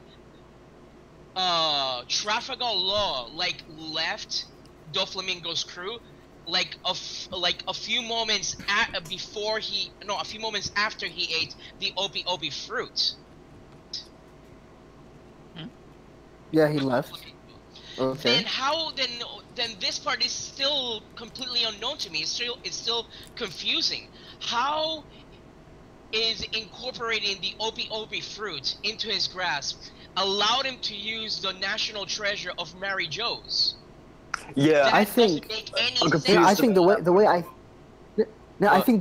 Trafalgar Law left Doflamingo's crew a few moments after he ate the Opi fruit. Yeah, he left. Okay. Then this part is still completely unknown to me. It's still confusing. How is incorporating the Opi fruit into his grasp allowed him to use the national treasure of Mary Jo's? Yeah, I think the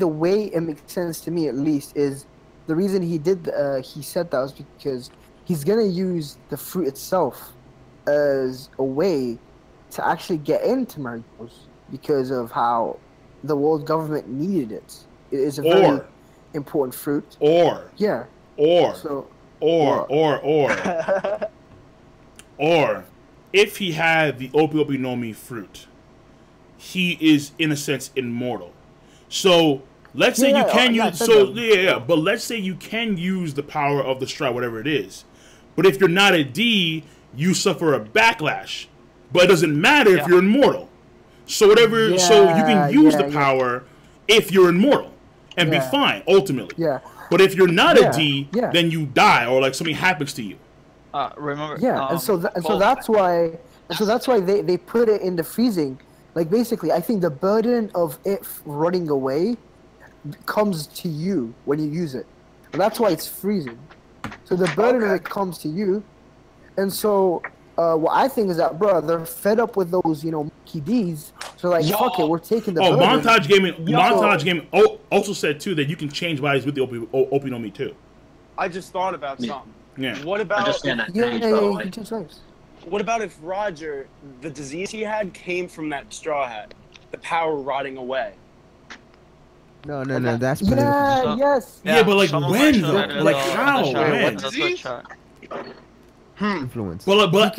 way it makes sense to me, at least, is the reason he said that was because he's gonna use the fruit itself as a way to actually get into Mary Jo's because of how the world government needed it. It is a very important fruit. Or if he had the Opi no Mi fruit, he is in a sense immortal. So let's say you can use but let's say you can use the power of the Straw, whatever it is. But if you're not a D, you suffer a backlash. But it doesn't matter if you're immortal. So so you can use the power if you're immortal and be fine ultimately. Yeah. But if you're not a D, then you die or like something happens to you. Remember? Yeah, and so that's why they put it in the freezing. Like basically, I think the burden of it running away comes to you when you use it, and that's why it's freezing. So the burden of it comes to you, and so what I think is that, bro, they're fed up with those, Monkey D's. So like, fuck it, we're taking the burden. Montage Gaming also said too that you can change bodies with the Opi no Mi too. I just thought about something. Yeah. What about What about if Roger, the disease he had came from that Straw Hat, the power rotting away? No, that's yes. Yeah, but like when though? Like how? When? Influence. But like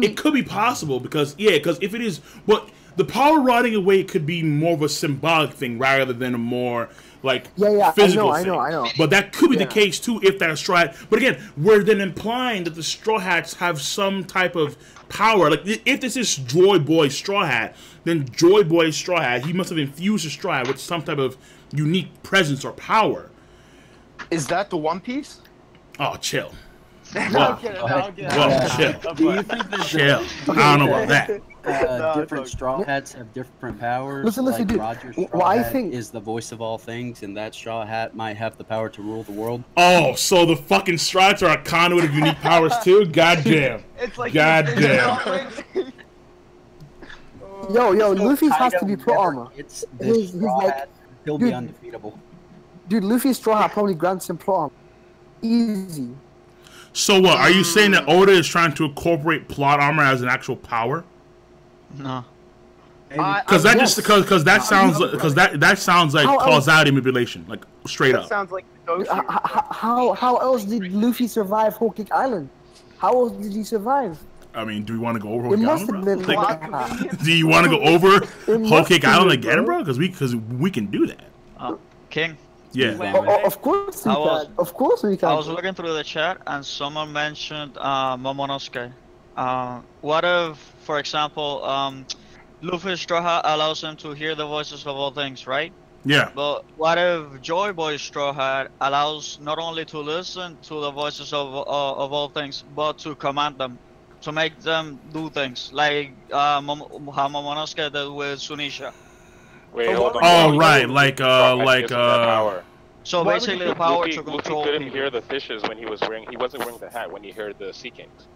it could be possible because if it is, but the power rotting away could be more of a symbolic thing rather than a more like physical thing. I know. But that could be the case too if that Straw Hat. But again, we're then implying that the Straw Hats have some type of power. Like if this is Joy Boy's Straw Hat, then Joy Boy's Straw Hat, he must have infused his Straw Hat with some type of unique presence or power. Is that the One Piece? Oh, chill. Chill. Do you think chill? I don't know about that. Different Straw Hats have different powers. Listen, like dude. Roger's Straw Hat is the voice of all things, and that Straw Hat might have the power to rule the world. Oh, so the fucking Straw Hats are a conduit of unique powers too? Goddamn. It's like goddamn. Yo, Luffy's has to be pro armor. He's like, he'll be undefeatable. Dude, Luffy's Straw Hat probably grants him pro armor. Easy. So what? Are you saying that Oda is trying to incorporate plot armor as an actual power? No. Because that sounds like causality manipulation, like straight up. Sounds like how else did Luffy survive Whole Cake Island? How else did he survive? I mean, do we want to go over It Whole must Cake have Island, been bro? Do you want to go over Whole Cake Island again, bro? Because we can do that. King. Yeah. Of course we can. Of course we can. I was looking through the chat and someone mentioned Momonosuke. What if, for example, Luffy's Straw Hat allows him to hear the voices of all things, right? Yeah. But what if Joy Boy's Straw Hat allows not only to listen to the voices of all things, but to command them, to make them do things, like how Momonosuke did with Sunisha? Wait, hold on. Oh right, So basically, the power Luffy, to Luffy control couldn't people. hear the fishes when he was wearing. He wasn't wearing the hat when he heard the Sea Kings.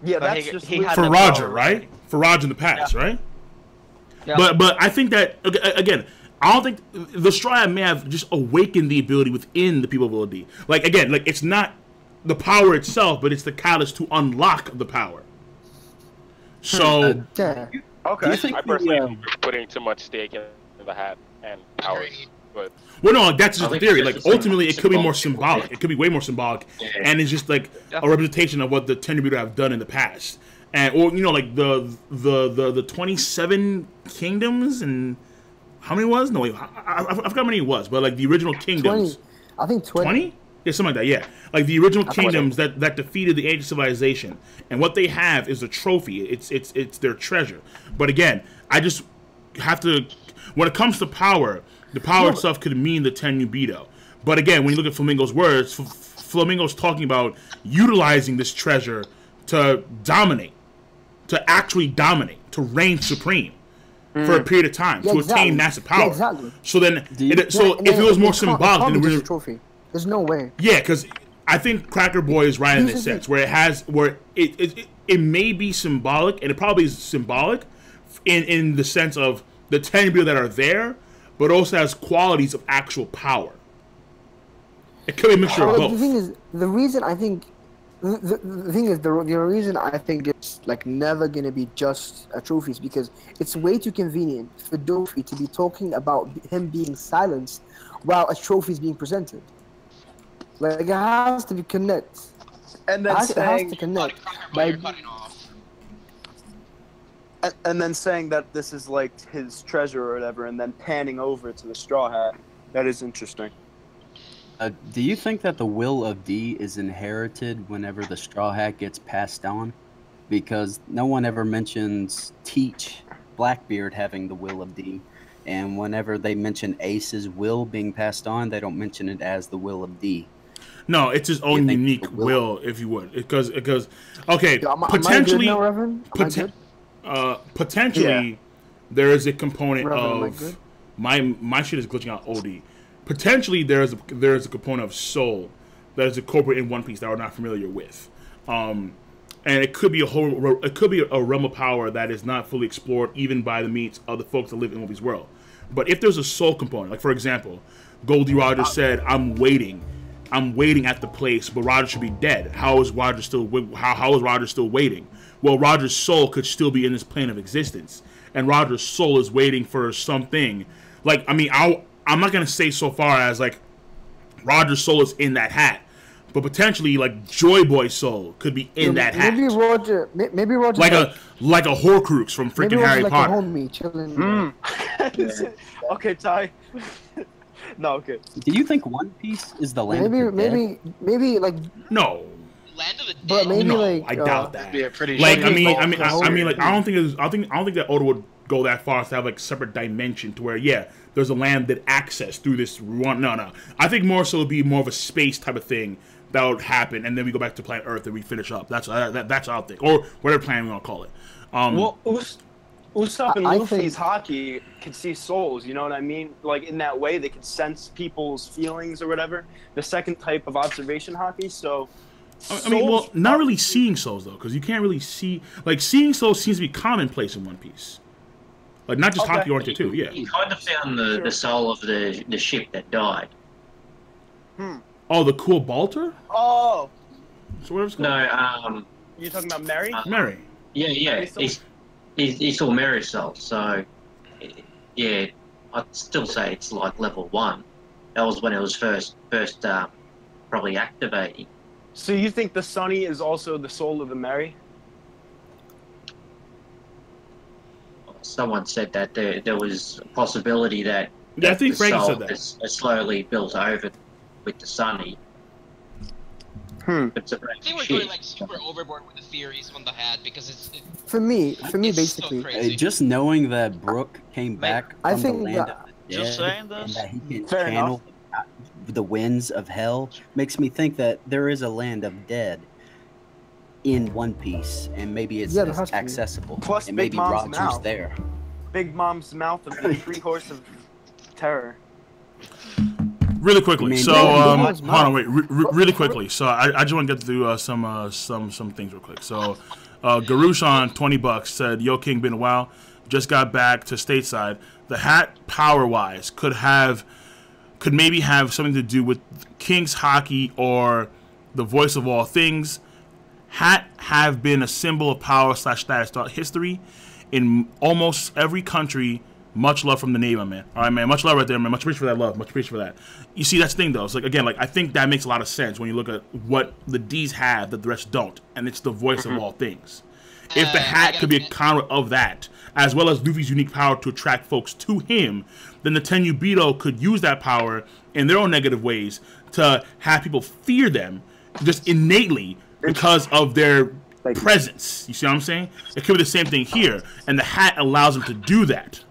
Yeah, But that's he- just he had for the Roger, power. right? For Roger in the past, right? Yeah. But I think that again, I don't think the Straw Hat may have just awakened the ability within the people of LOD. Like again, like it's not the power itself, but it's the catalyst to unlock the power. So Yeah. Okay. I personally think you're putting too much stake in the hat and powers, but well, no, that's just I the think theory. it's Like just ultimately, it could be more symbolic. symbolic. It could be way more symbolic, Yeah. and it's just like Yeah. a representation of what the Tenryubito have done in the past, and or you know, like the 27 kingdoms and how many was? No, wait, I forgot how many it was, but like the original kingdoms. 20. I think 20. 20? Yeah, something like that, yeah. Like the original I thought kingdoms that defeated the ancient civilization. And what they have is a trophy. It's their treasure. But again, I just have to when it comes to power, the power itself could mean the Tenryubito. But again, when you look at Flamingo's words, Flamingo's talking about utilizing this treasure to dominate. To actually dominate. To reign supreme. For a period of time. Yeah, to exactly. attain massive power. Yeah, exactly. So then if Yeah, it was more it symbolic, can't then be it just really, a trophy. There's no way. yeah, because I think Cracker Boy is right in this sense, where it may be symbolic, and it probably is symbolic in the sense of the 10 people that are there, but also has qualities of actual power. It could be a mixture of The both. thing is, the reason I think, the thing is, the reason I think it's like never gonna be just a trophy is because it's way too convenient for Dofi to be talking about him being silenced while a trophy is being presented. Like it has to be connect. And then it has saying, to connect. By, and then saying that this is like his treasure or whatever, and then panning over to the Straw Hat. That is interesting. Do you think that the will of D is inherited whenever the Straw Hat gets passed on? Because no one ever mentions Teach Blackbeard having the will of D, and whenever they mention Ace's will being passed on, they don't mention it as the will of D. No, it's his own unique will, if you would. Because okay, Am I potentially, good now, Reverend? Am I good? potentially, there is a component Reverend, am I of good? my shit is glitching out. OD. Potentially, there is a component of soul that is incorporated in One Piece that we're not familiar with, and it could be a realm of power that is not fully explored even by the means of the folks that live in One Piece world. But if there's a soul component, like for example, Goldie Roger said, "I'm waiting at the place, but Roger should be dead. How is Roger still? How is Roger still waiting? Well, Roger's soul could still be in this plane of existence, and Roger's soul is waiting for something. Like, I mean, I'm not gonna say so far as like Roger's soul is in that hat, but potentially like Joy Boy's soul could be in that hat. Maybe Roger. Maybe Roger. Like a Horcrux from freaking maybe Harry like Potter. a homie chilling. Okay, Ty. No, okay. Do you think One Piece is the land of the dead? Maybe like No. But maybe No, like I doubt that. Be a pretty Like, I shitty mean, story. like, I don't think that Oda would go that far as to have like separate dimension to where, yeah, there's a land that access through this one. No. I think more so it'd be more of a space type of thing that would happen, and then we go back to planet Earth and we finish up. That's what I'll think, or whatever planet we want to call it. Well, Usopp and I Luffy's think- hockey could see souls, you know what I mean? Like, in that way, they could sense people's feelings or whatever. The second type of observation hockey, so... I mean, well, souls- not really seeing souls though, because you can't really see. Like, seeing souls seems to be commonplace in One Piece. Like, not just hockey oriented too. Yeah. He kind of found the soul of the ship that died. Oh, the cool Balter? Oh! So whatever it's called. No, You're talking about Mary? Mary. yeah. He saw Mary's soul, so yeah, I'd still say it's like level 1. That was when it was first probably activating. So you think the Sunny is also the soul of the Mary? Someone said that there was a possibility that Yeah, I think the Frankie soul said that. is slowly built over with the Sunny. It's a I think we're going like super overboard with the theories on the hat because it's for me it's so basically. crazy. Just knowing that Brook came back I from think the land that- of the Just dead saying this? and that he can Fair channel the winds of hell makes me think that there is a land of dead in One Piece, and maybe it's Yeah, there has to be. accessible. Plus and Big maybe Mom's Roger's mouth. there. Big Mom's mouth of the tree horse of terror. Really quickly, Man, so yeah, hold on, wait, really quickly. So I just want to get through some things real quick. So Garush on $20 said, "Yo, King, been a while. Just got back to stateside. The hat, power-wise, could maybe have something to do with King's hockey or the voice of all things. Hat have been a symbol of power / status throughout history in almost every country." Much love from the neighbor, man. All right, man. Much love right there, man. Much appreciate for that love. Much appreciate for that. You see, that's the thing, though. It's like, again, like, I think that makes a lot of sense when you look at what the D's have that the rest don't, and it's the voice of all things. If the hat could be a conduit of that, as well as Luffy's unique power to attract folks to him, then the Tenryubito could use that power in their own negative ways to have people fear them just innately because of their presence. You see what I'm saying? It could be the same thing here, and the hat allows them to do that.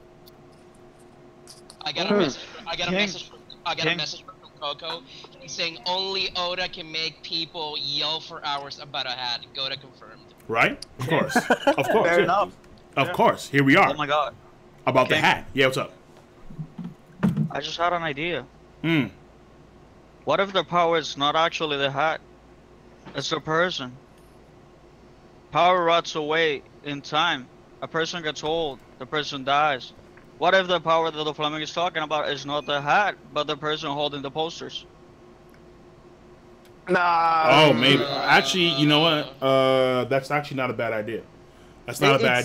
I got a message. I got a message from Coco. He's saying only Oda can make people yell for hours about a hat. Oda confirmed. Right? Of course. Of course. Fair enough. Of course. Here we are. Oh my god. About the hat. Yeah, what's up? I just had an idea. Hmm. What if the power is not actually the hat? It's the person. Power rots away in time. A person gets old. The person dies. What if the power that the Fleming is talking about is not the hat, but the person holding the posters? Nah. Oh, maybe. Actually, you know what? That's actually not a bad idea. That's not a bad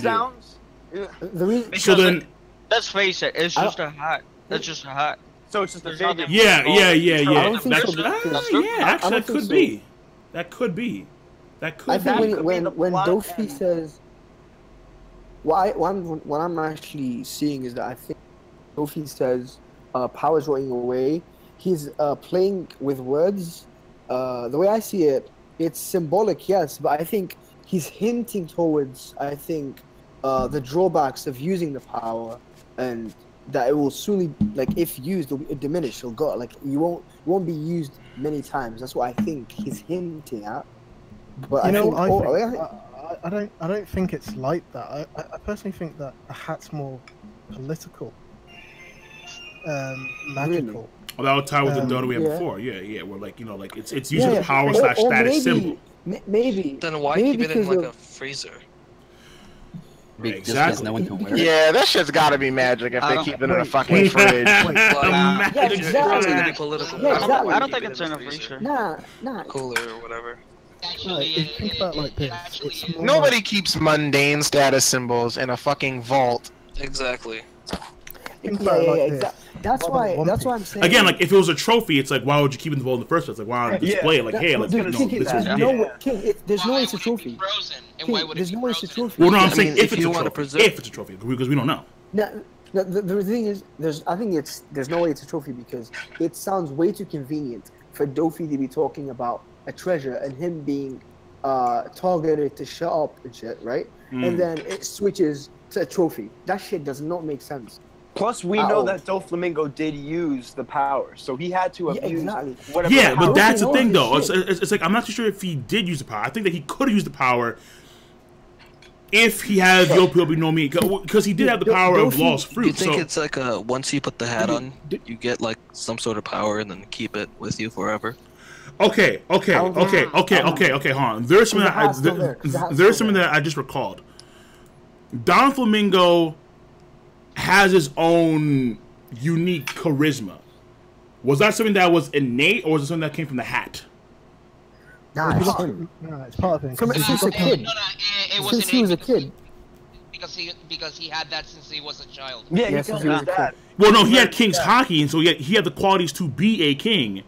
idea. So then, let's face it, it's just a hat. It's just a hat. So it's just a figure. Yeah. That's true. Yeah, actually, that could be. That could be. That could I be. think when Dofi says, what I'm actually seeing is that I think Dofi says power's rolling away. He's playing with words. The way I see it, it's symbolic, yes, but I think he's hinting towards, the drawbacks of using the power, and that it will soon, like, if used, it'll diminish. It'll go, like, you won't be used many times. That's what I think he's hinting at. But I don't think it's like that. I personally think that a hat's more political, magical. Well, that would tie with the Dota we had before. Yeah. We're like, like it's used as a power / status symbol. Maybe. Then why keep it in like a freezer? Exactly. No one can wear it. Yeah, that shit's gotta be magic if they keep it in a fucking fridge. Yeah, exactly. Political. I don't think it's in a freezer. Nah. Cooler or whatever. Think about it like this. It's more Nobody keeps mundane status symbols in a fucking vault. Exactly. Exactly. That's why I'm saying. Again, like if it was a trophy, it's like why would you keep it in the vault in the first place? Like why not display it? Like hey, like this is there's no way it's a trophy. There's no way it's a trophy. Well, no, I'm saying if it's a trophy. If it's a trophy, because we don't know. The thing is, there's no way it's a trophy because it sounds way too convenient for Dofi to be talking about a treasure and him being targeted to shut up and shit, right? And then it switches to a trophy. That shit does not make sense. Plus, we know that Doflamingo did use the power, so he had to have used whatever. Yeah, but that's the thing, though. It's like I'm not too sure if he did use the power. I think that he could have used the power if he had Yopi no Mi, because he did have the power of Lost Fruit. Do you think it's like once you put the hat on, you get like some sort of power and then keep it with you forever? Okay. Hold on. There's something that I just recalled. Doflamingo has his own unique charisma. Was that something that was innate, or was it something that came from the hat? Nah, it's him. It's part of him. Since he was a kid. Since he was a kid. Because he had that since he was a child. Yeah, since he was a kid. Well, no, he had King's hockey, and so he had the qualities to be a king.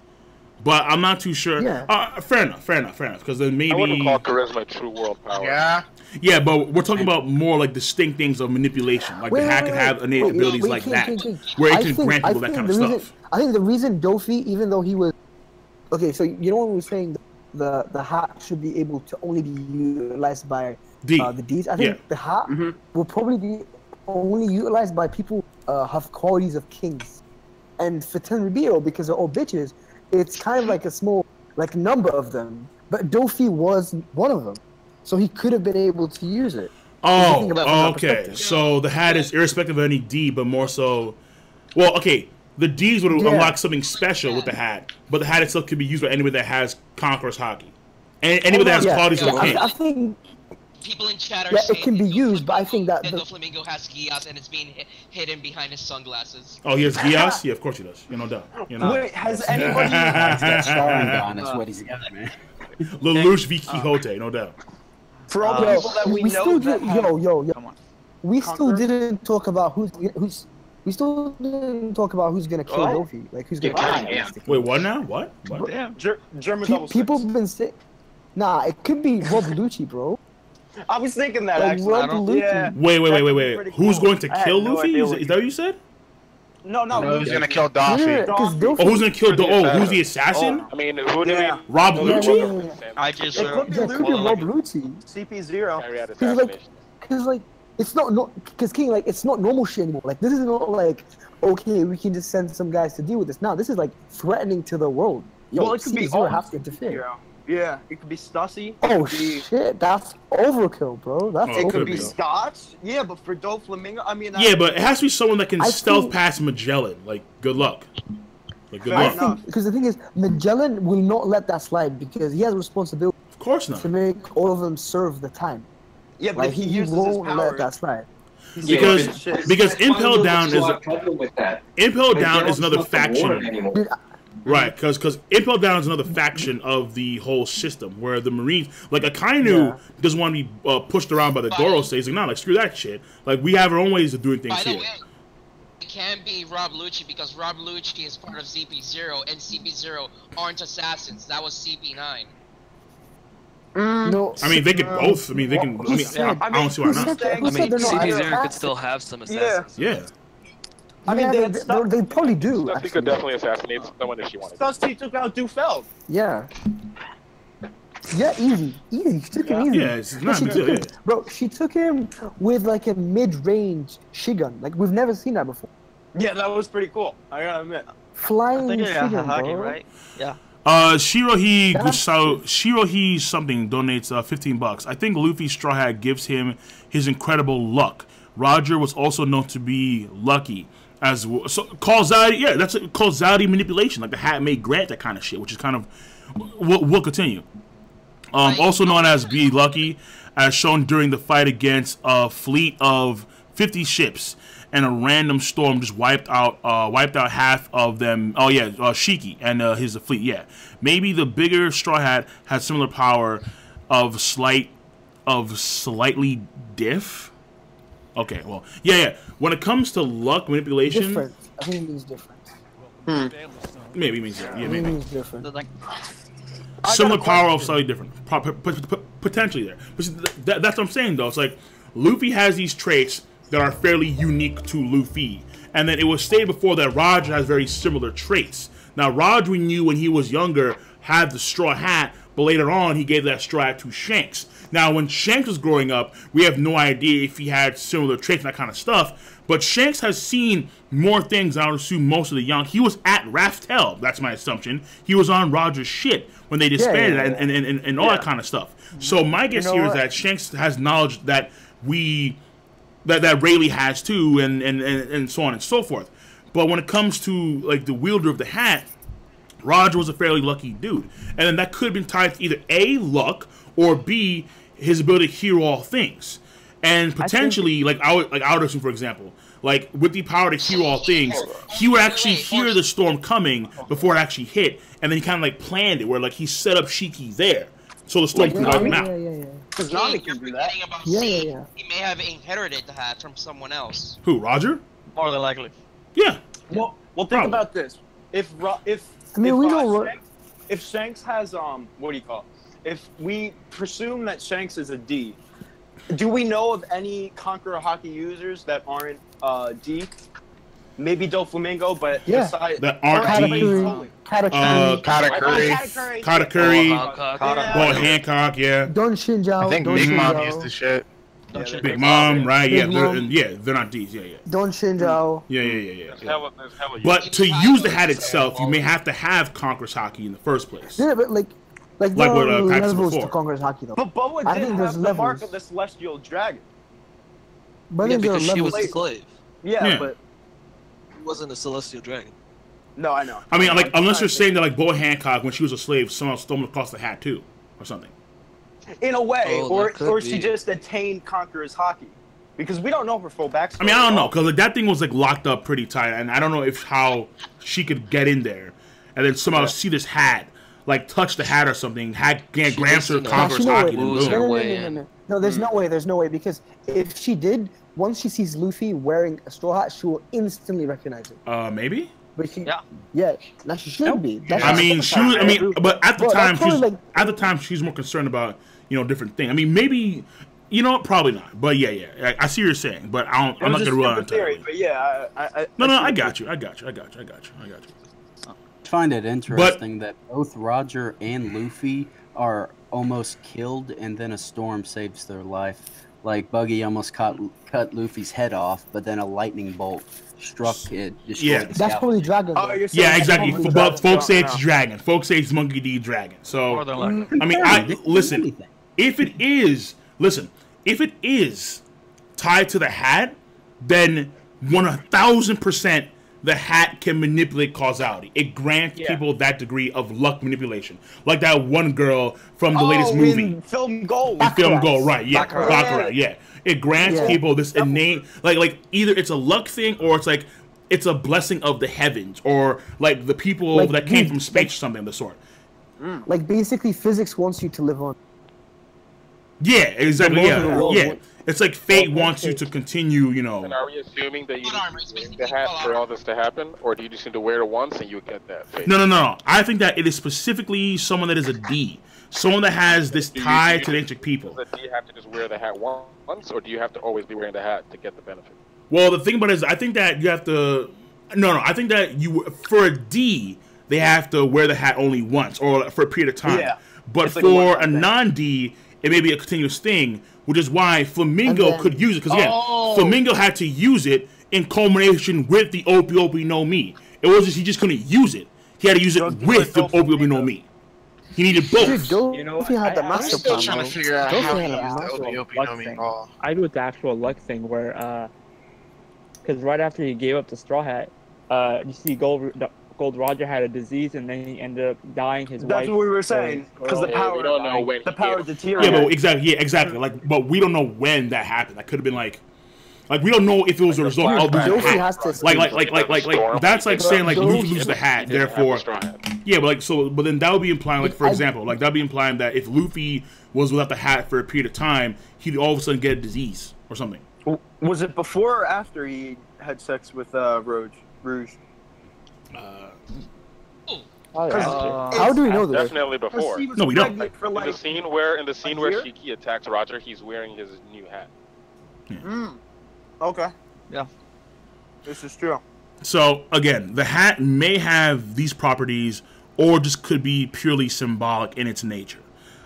But I'm not too sure. Yeah. Fair enough. Because then maybe I wouldn't call charisma true world power. Yeah, but we're talking about more like distinct things of manipulation. Like the hat can have innate abilities like that, where it can grant people that kind of stuff. I think the reason Dofi, even though he was okay, so you know when we were saying the hat should be able to only be utilized by the D's. I think the hat will probably be only utilized by people have qualities of kings, and for Tenryubito, because they're all bitches, it's kind of like a small number of them. But Dofi was one of them. So he could have been able to use it. Oh, okay. So the hat is irrespective of any D, but more so. Well, okay. The D's would unlock something special with the hat, but the hat itself could be used by anybody that has Conqueror's Haki. Anybody that has qualities of a king. I think people in chat are yeah, saying it can be used, but I think that Doflamingo has Gias and it's being hidden behind his sunglasses. Oh, he has Gias? Yeah, of course he does. You know, doubt. You know. Wait, has anybody? Sharingan is what he's got, man. Lelouch v. Quixote, no doubt. For all the people that we know, still that yo. We still didn't talk about who's. We still didn't talk about who's gonna kill Luffy. Like who's gonna kill him. Wait, what now? What? Damn, German double people have been saying. Nah, it could be Rob Lucci, bro. I was thinking that Like, actually. Rob Lucci. Yeah. Wait. Who's going to kill no Luffy? idea Is that what you said? No. Who's gonna kill Daffy? Oh, who's gonna kill? Who's the assassin? I mean, who do we? Rob Lucci? I just. It could be Rob Lucci. CP0. Because like it's not because King, like it's not normal shit anymore. Like this is not like okay, we can just send some guys to deal with this. Now this is like threatening to the world. Yo, Well, it could be CP0 has to interfere. Yeah, it could be Stussy. Oh shit, that's overkill, bro. That's It could be overkill. Scotch. Yeah, but for Doflamingo, I mean. Yeah, but it has to be someone that can I stealth think- past Magellan. Like, good luck. Like, good I luck. think because the thing is, Magellan will not let that slide because he has a responsibility. Of course not. To make all of them serve the time. Yeah, but Like he he uses his won't power. let that slide. Because Impel Down is another faction. Right, because Impel Down is another faction of the whole system, where the Marines, like Akainu, doesn't want to be pushed around by the Doro State. He's like, nah, like screw that shit. Like we have our own ways of doing things here. It can be Rob Lucci because Rob Lucci is part of CP0 and CP0 aren't assassins. That was CP9. No, I mean, they could both. I mean, they can. I mean, I don't see why not. I mean, CP0 could still have some assassins. Yeah. I mean, they probably do. Stussy Actually. could definitely assassinate someone if she wanted. Stussy took out Dufeld. Yeah. Yeah, easy. She took him easy. Yeah, it's not she a big deal, took him, bro, she took him with like a mid-range Shigun. Like we've never seen that before. Yeah, that was pretty cool. I gotta admit. Flying I think Shigun, Hagi, bro. right? Yeah. Shirohi something donates $15. I think Luffy's Straw Hat gives him his incredible luck. Roger was also known to be lucky as well. So causality, yeah, that's a causality manipulation. Like the hat may grant that kind of shit, which is kind of we'll continue. Also known as be lucky, as shown during the fight against a fleet of 50 ships. And a random storm just wiped out half of them. Oh yeah, Shiki and his fleet. Yeah, maybe the bigger Straw Hat has similar power of slightly diff. Okay, well, yeah. When it comes to luck manipulation, Different. I think it means different. Maybe it means yeah, I think it maybe. means different. Similar power of slightly different, potentially there. But that's what I'm saying though. It's like Luffy has these traits that are fairly unique to Luffy. And then it was stated before that Raj has very similar traits. Now, Raj, we knew when he was younger, had the straw hat, but later on, he gave that straw hat to Shanks. Now, when Shanks was growing up, we have no idea if he had similar traits and that kind of stuff, but Shanks has seen more things, I would assume most of the young. He was at Raftel, that's my assumption. He was on Roger's shit when they disbanded and all that kind of stuff. So my guess here is that Shanks has knowledge that that Rayleigh has too, and so on and so forth. But when it comes to like the wielder of the hat, Roger was a fairly lucky dude, and then that could have been tied to either A, luck, or B, his ability to hear all things, and potentially I would assume, for example, like with the power to hear all things, he would actually hear the storm coming before it actually hit, and then he kind of like planned it where like he set up Shiki there, so the storm could wipe him out. Because Nami can do that. He may have inherited the hat from someone else. Who, Roger? More than likely. Yeah. Well, think about this. If Shanks has what do you call it? If we presume that Shanks is a D, do we know of any Conqueror Haki users that aren't D? Maybe Doflamingo, but besides that aren't D. Katakuri, Boy Hancock, yeah. Don Shinjao. I think Big Mom used the shit. Big Mom, right? Big Yeah, Mom. they're not D's. Yeah. Don Shinjao. Yeah. But to use the hat itself, you may have to have Conqueror's Haki in the first place. Yeah, but like what there are Pax levels before. to Conqueror's Haki though. But Boa I did think have there's the levels. mark of the Celestial Dragon. But Yeah, then there are because she was levels. a slave. Yeah, Yeah. but She wasn't a celestial dragon. no, I know. I mean, like, I'm unless trying you're to saying that, like, Boa Hancock, when she was a slave, somehow stumbled across the hat, too, or something. in a way, Oh, or that could she be. just attained Conqueror's Haki, because we don't know her full backstory. I mean, I don't at know, all. because like, that thing was, like, locked up pretty tight, and I don't know if how she could get in there, and then somehow see this hat, like, touch the hat or something, grants her just, Conqueror's no, Haki, she and moves her boom. way in. No, there's no way. There's no way because if she did, once she sees Luffy wearing a straw hat, she will instantly recognize it. Maybe? But she, Yeah. now she should be. That's I mean, just- she was. I mean, but at the Bro, time, that's probably she's like- at the time she's more concerned about different things. I mean, maybe probably not. But yeah, I see what you're saying. But I'm It not was a gonna rule out stupid theory, entirely. but yeah, No, see I what got you- you. I find it interesting that both Roger and Luffy are almost killed, and then a storm saves their life. Like Buggy almost cut Luffy's head off, but then a lightning bolt struck it, destroyed Yeah. the That's scalp. probably dragon. Oh, though. you're saying Yeah, that's exactly. probably But dragon. folks say No, it's no. dragon. Folks say it's Monkey D. Dragon. So More than likely. I mean, listen. If it is tied to the hat, then 1,000% the hat can manipulate causality. It grants people that degree of luck manipulation, like that one girl from the latest movie. In Film Gold. In Film Gold, right? Yeah, Baccarat. Baccarat. Yeah, it grants Yeah. people this innate, like either it's a luck thing or it's like it's a blessing of the heavens or like the people Like, that came dude, from space or something of the sort. Like basically, physics wants you to live on. Yeah, exactly. The laws of the Yeah, world yeah. want- It's like fate wants you to continue. And are we assuming that you need to wear the hat for all this to happen, or do you just need to wear it once and you get that fate? No. I think that it is specifically someone that is a D, someone that has this tie to the ancient people. Do you have to just wear the hat once, or do you have to always be wearing the hat to get the benefit? Well, the thing about it is, I think that you have to. No. I think that for a D, they have to wear the hat only once or for a period of time. Yeah. But It's like a for one-time a thing. non-D, it may be a continuous thing, which is why Flamingo And then- could use it. Because again, Flamingo had to use it in culmination with the Opie Opie no Mi. It wasn't he just couldn't use it. He had to use it with the Opie Opie no Mi. He needed both. Dude, You know, Dolphy had the I'm master still plan. trying to bro. figure out Dolphy how had he a used the master Opie plan. Opie luck no Mi thing. ball. I do with the actual luck thing where, because right after he gave up the straw hat, you see Gold Roger had a disease and then he ended up dying. His That's wife. what we were saying, because the girl- power, we don't know when the he power gave- Yeah, deteriorated. but exactly. Like, but we don't know when that happened. That could have been like we don't know if it was a result of losing the Dolphy hat. has to. Like that's like saying like Luffy loses the hat, He didn't have the therefore. straw hat. Yeah, but then that would be implying, like, for example, like that'd be implying that if Luffy was without the hat for a period of time, he'd all of a sudden get a disease or something. Was it before or after he had sex with Rouge? How do we know this? Definitely before. No, we don't. For In the like, scene a where year? Shiki attacks Roger, he's wearing his new hat. Okay. Yeah. This is true. So again, the hat may have these properties, or just could be purely symbolic in its nature.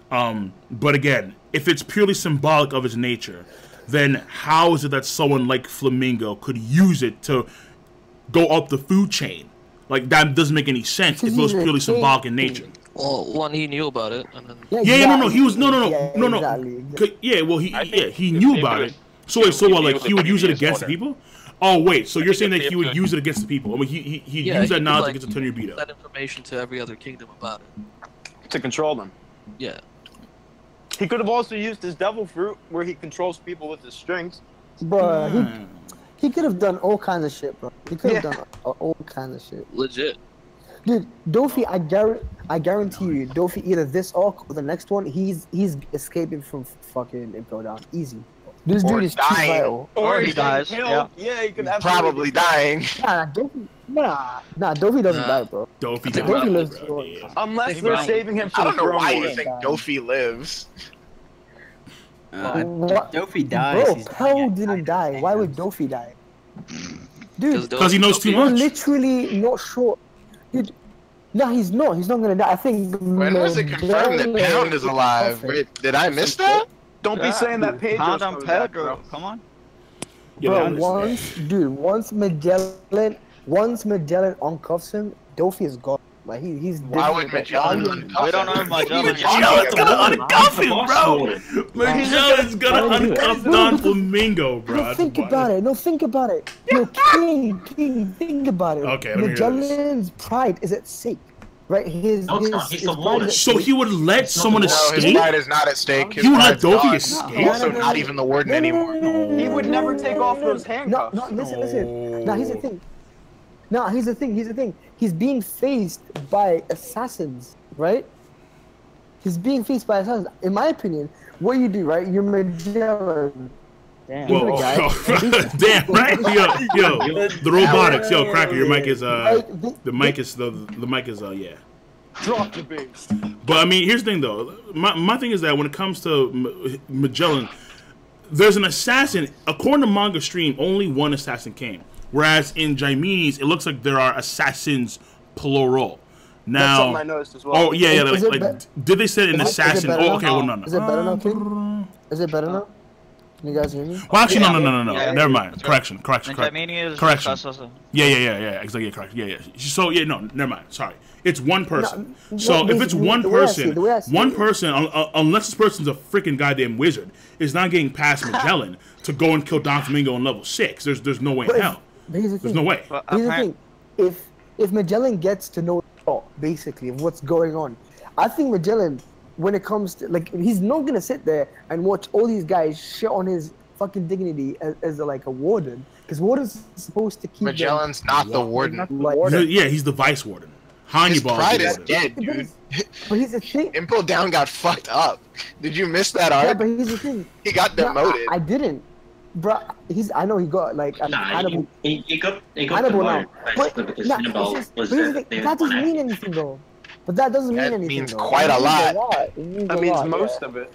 But again, if it's purely symbolic of its nature, then how is it that someone like Flamingo could use it to go up the food chain? Like, that doesn't make any sense if it was purely symbolic in nature. Well, one, he knew about it, and then No. He was no. Exactly. Yeah, well, he knew about it. So what? Like, he would use it against the people? Oh wait, so you're saying that he would use it against the people? I mean, he yeah, used that could, knowledge like, against the Tenryubito. that information to every other kingdom about it. To control them. Yeah. He could have also used his devil fruit, where he controls people with his strings. Bro, he could have done all kinds of shit, bro. He could have done all kinds of shit. Legit. Dude, Dolphy, I guarantee you, Dolphy, either this arc or the next one, he's escaping from fucking Impel Down. Easy. This Or dude is too dying. vital. Or he he's getting dies. killed. Yeah. Yeah, he could Probably dying. Nah, Dolphy doesn't die, bro. Dolphy Dolphy lives. Unless they're saving him for I the don't know throne why war. you think Dofi lives. What? Dofi dies. Bro, he's Pell didn't die. Why would Dolphy die? Dude, Because he knows too we're much. literally not sure. Dude, no, he's not. He's not gonna die. I think. When was it confirmed that Pound is alive? Wait, did I miss that? Don't be saying that Pedro's Pound on coming back, Pedro. bro. Come on. Yeah, Bro, once Magellan uncuffs him, Dolphy is gone. Like he's. Why would Magellan uncuff him? We don't know if Magellan's Magellan's gonna uncuff him, bro. Magellan's gonna uncuff Don Flamingo, bro. No, think about it. No, think about it. No, King, think about it. Okay, let me hear this. Magellan's pride is at stake, right? His No, it's not. He's the pride warden. is at So stake. he would let someone No, his escape? pride is not at stake. His He would let pride's Dofi gone. escape? He's also not even the warden anymore. He would never take off those handcuffs. No, listen. Now here's the thing. Here's the thing. He's being faced by assassins, right? He's being faced by assassins. In my opinion, what you do, right? You're Magellan. Damn. Whoa, damn, right? Yo, the robotics. Yo, Cracker, your mic is the mic is yeah. Drop the bass. But I mean, here's the thing though. My thing is that when it comes to Magellan, there's an assassin. According to Manga Stream, only one assassin came. Whereas in Jaime's, it looks like there are assassins plural. Now, That's something I noticed as well. Oh yeah. Is it Did they say an assassin? Oh, okay. Well, no. Is it better now, King? Is it better now? Can you guys hear me? Well, actually, no. Yeah, Never mind. that's right. Correction. Correction. Yeah. Exactly. Correct. Yeah. So yeah, no. Never mind. Sorry. It's one person. So no, if it's one person, unless this person's a freaking goddamn wizard, is not getting past Magellan to go and kill Don Flamingo on level 6. There's no way in hell. There's no way. Here's the thing. If Magellan gets to know basically of what's going on, I think Magellan, when it comes to he's not gonna sit there and watch all these guys shit on his fucking dignity as like a warden, because warden's supposed to keep. Magellan's not the warden. Yeah, he's the vice warden. His Hannibal pride is dead, dude. But here's the thing. Impel Down got fucked up. Did you miss that arc? Yeah, but here's the thing. He got demoted. I didn't. Bro, I know he got Hannibal. He got Hannibal now. demoted basically because Hannibal was that doesn't mean anything though. But that doesn't mean anything. That means though. quite a lot. That means most of it.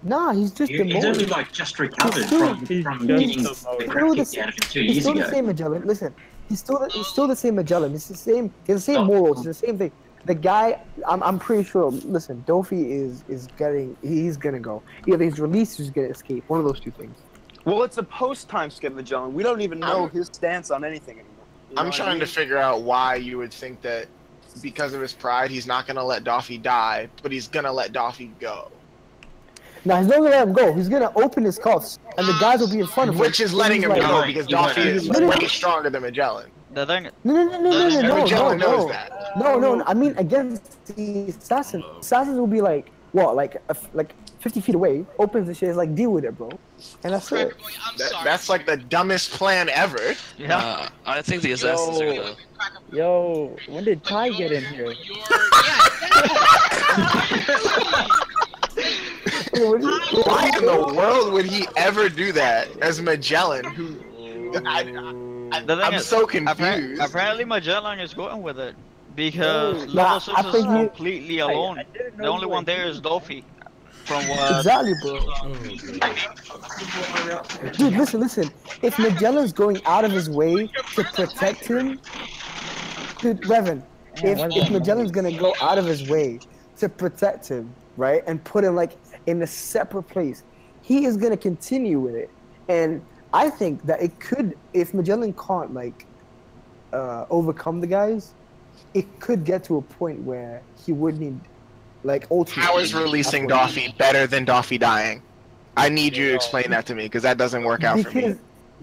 Nah, he's just He's only just recovered from getting the crap kicked out of him 2 He's years still ago. the same Magellan. Listen, he's still the same Magellan. It's the same. He has the same morals. It's the same thing. The guy, I'm pretty sure. Listen, Dofi is getting. He's gonna go. Either he's released or he's gonna escape. One of those two things. Well, it's a post-time skip, Magellan. We don't even know his stance on anything anymore. You know I'm what I trying to mean? figure out why you would think that because of his pride, he's not going to let Doffy die, but he's going to let Doffy go. Now he's not gonna let him go. He's gonna open his cuffs, and the guys will be in front of him. Which is letting him go because Doffy is way stronger than Magellan. The thing. No. Magellan knows that. No. I mean, against the assassin, assassins will be like what, like 50 feet away. Opens the shit, is like, deal with it, bro. And that's it. That's like the dumbest plan ever. Yeah. I think the assassins are gonna. Yo, when did Ty get in here? Why in the world would he ever do that as Magellan? I'm so confused. Apparently Magellan is going with it because Nah, level 6 I is think he- completely alone. The only one there is Doffy. From what? Exactly, bro. Dude, listen. If Magellan's going out of his way to protect him, dude, Revan, if Magellan's gonna go out of his way to protect him, right, and put him like in a separate place, he is gonna continue with it. And I think that it could, if Magellan can't like overcome the guys, it could get to a point where he would need like ultimate. How is releasing Doffy better than Doffy dying? I need you to explain that to me because that doesn't work out for me.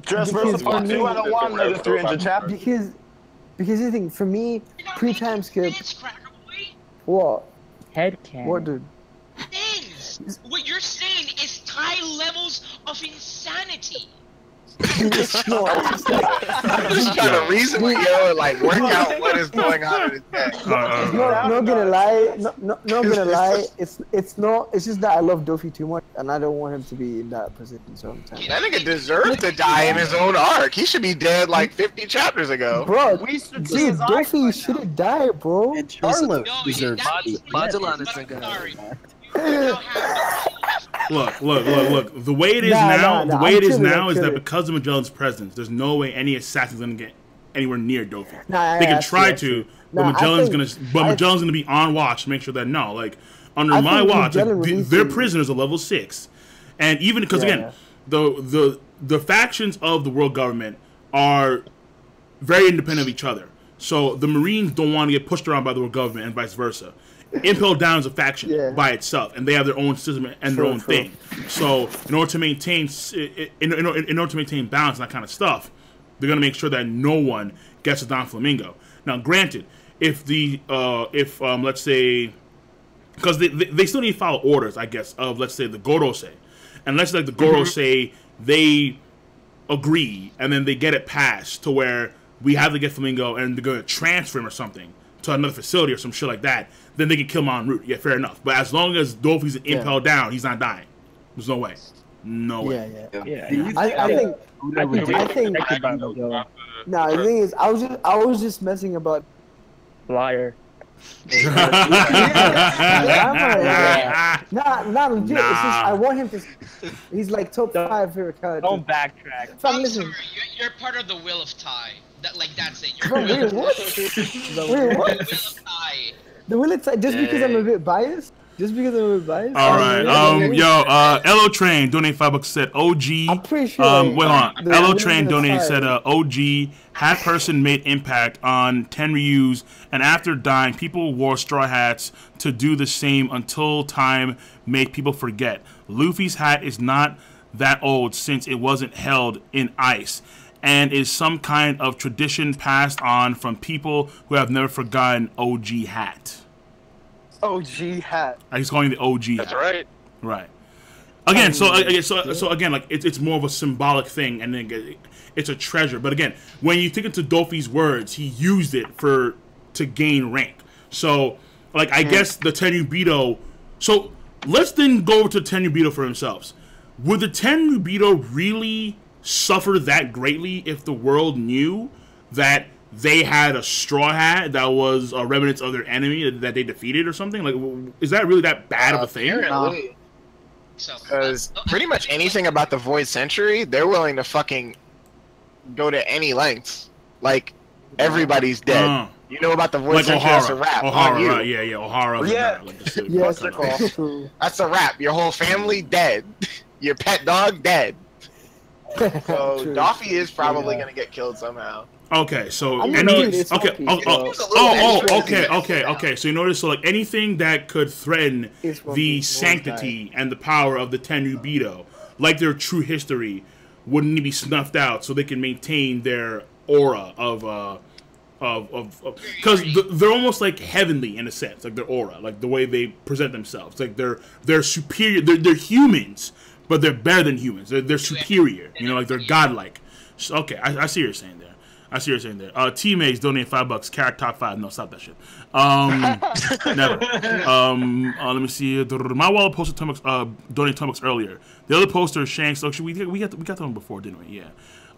Just versus part 2 out of 1, another 300 chapters. Because the thing for me, pre-time skip. What? Headcanon. What, dude? What you're saying is high levels of insanity. I'm just trying to reason with you, like work out what is going on in his head. Not gonna lie, not gonna lie. It's not. It's just that I love Doffy too much, and I don't want him to be in that position. So I'm telling you. That nigga deserved to die in his own arc. He should be dead like 50 chapters ago. Bro, dude, Doffy should have died, bro. And Charlo deserves Magellan isn't gonna. Look. The way it is now is that because of Magellan's presence, there's no way any assassin's gonna get anywhere near Doffy. They can try to, but Magellan's gonna be on watch to make sure that under my watch, their prisoners are level 6, and even because again, the factions of the world government are very independent of each other. So the Marines don't want to get pushed around by the world government and vice versa. Impel Down is a faction by itself, and they have their own system and their own thing. So in order to maintain in order to maintain balance and that kind of stuff, they're gonna make sure that no one gets a Doflamingo. Now, granted, if let's say, because they still need to follow orders, I guess, of let's say the Gorosei, and let's say like the Gorosei they agree, and then they get it passed to where we have to get Flamingo, and they're gonna transfer him or something to another facility or some shit like that, then they can kill him en route. Yeah, fair enough. But as long as Dolphy's an Impel Down, he's not dying. There's no way. No way. I think. No, the thing is, I was just messing about. Liar. Not legit. It's just I want him to. He's like top 5 favorite character. Don't backtrack. I'm sorry, you're part of the Will of Ty. That's it. You're Wait, what? Wait, what? The Will of Ty. The Will of Ty. Just because I'm a bit biased. Just because I'm a bit biased. All right. Elo Train donate $5 said OG. I'm pretty sure. Wait on. Elo Train donate said OG hat person made impact on Tenryu's, and after dying, people wore straw hats to do the same until time made people forget. Luffy's hat is not that old since it wasn't held in ice, and is some kind of tradition passed on from people who have never forgotten OG hat. OG hat. He's calling the OG. That's hat. right. Right. Again, so again, like it's more of a symbolic thing, and then it's a treasure. But again, when you take it to Dolphy's words, he used it to gain rank. So, like, I guess the Tenryubito. So let's then go over to Tenryubito for themselves. Would the Tenryubito really suffer that greatly if the world knew that they had a straw hat that was a remnants of their enemy that they defeated or something? Like, is that really that bad of a thing? Apparently. Because pretty much anything about the Void Century, they're willing to fucking go to any lengths. Like, everybody's dead. You know about the Void like Century, that's a wrap. O'Hara, right, yeah, O'Hara. Yeah, that's a wrap. Your whole family dead. Your pet dog dead. So Doffy is probably gonna get killed somehow. Okay, so okay. So you notice, so like anything that could threaten the sanctity and the power of the Tenryubito, like their true history, would need to be snuffed out so they can maintain their aura of because they're almost like heavenly in a sense, like their aura, like the way they present themselves, like they're superior, they're humans, but they're better than humans. They're superior, you know, like they're godlike. So, okay, I see what you're saying there. Teammates donate $5. Carrot top 5. No, stop that shit. Never. Let me see. My wallet posted donate $10 earlier. The other poster, Shanks. Actually, we got that one before, didn't we? Yeah.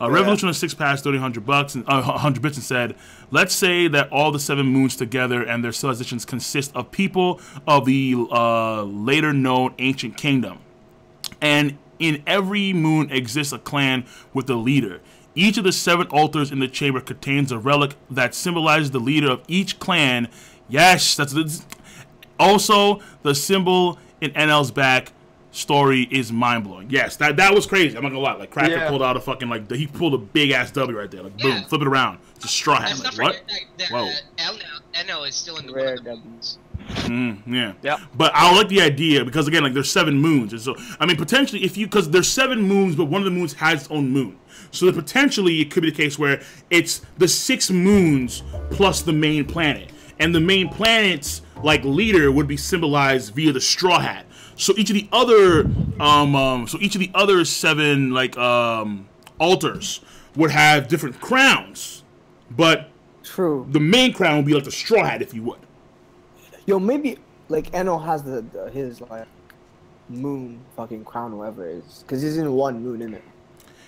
Revolution of 6 Pass donate $100 and 100 bits and said, let's say that all the 7 moons together and their civilizations consist of people of the later known ancient kingdom, and in every moon exists a clan with a leader. Each of the 7 altars in the chamber contains a relic that symbolizes the leader of each clan. Yes, also the symbol in NL's back story is mind blowing. Yes, that was crazy. I'm not gonna lie. Like Cracker pulled out a fucking he pulled a big ass W right there. Like boom, flip it around, just straw hat. Like, what? Whoa. NL is still in the rare W's. Yeah. But I like the idea because again, like there's 7 moons, and so I mean potentially because there's 7 moons, but one of the moons has its own moon. So that potentially it could be the case where it's the 6 moons plus the main planet, and the main planet's like leader would be symbolized via the straw hat. So each of the other 7 like altars would have different crowns, but the main crown would be like the straw hat, if you would. Yo, maybe like Enel has his like moon fucking crown, whatever it is, because he's in one moon, isn't it?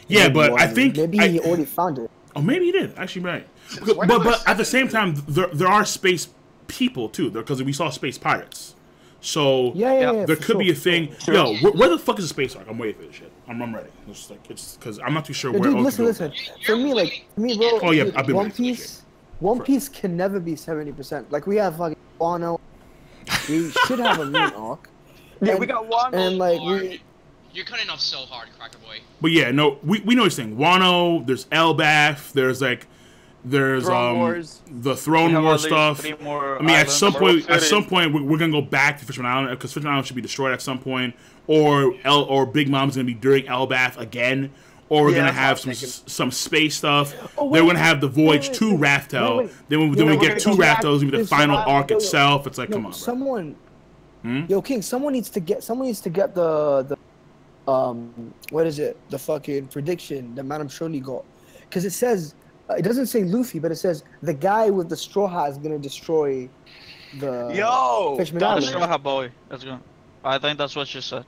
Yeah, but I think maybe he already found it. Oh, maybe he did. Actually, right. But at the same time, there are space people too, because we saw space pirates. So there could be a thing. Yo, where the fuck is the space arc? I'm waiting for this shit. I'm ready. It's because I'm not too sure where. Dude, listen. For me, bro. Oh yeah, I've been One Piece can never be 70%. Like we have fucking Wano. We should have a moon arc. Yeah, we got Wano. And like You're cutting off so hard, Cracker Boy. But yeah, no, we know what you're saying. Wano, there's Elbaf, there's like There's Throne Wars. the Throne War stuff. I mean, at some point, we're gonna go back to Fishman Island because Fishman Island should be destroyed at some point, or Big Mom's gonna be during Elbath again, or we're gonna have some space stuff. They're gonna have the Voyage to Raftel. Then we get to Raftel, it's gonna be the final arc itself. It's like, come on, bro. Someone, yo, King, someone needs to get the what is it? The fucking prediction that Madame Shirley got, because it says. It doesn't say Luffy, but it says the guy with the straw hat is gonna destroy the Fishman the Island. straw hat boy. That's good. I think that's what she said.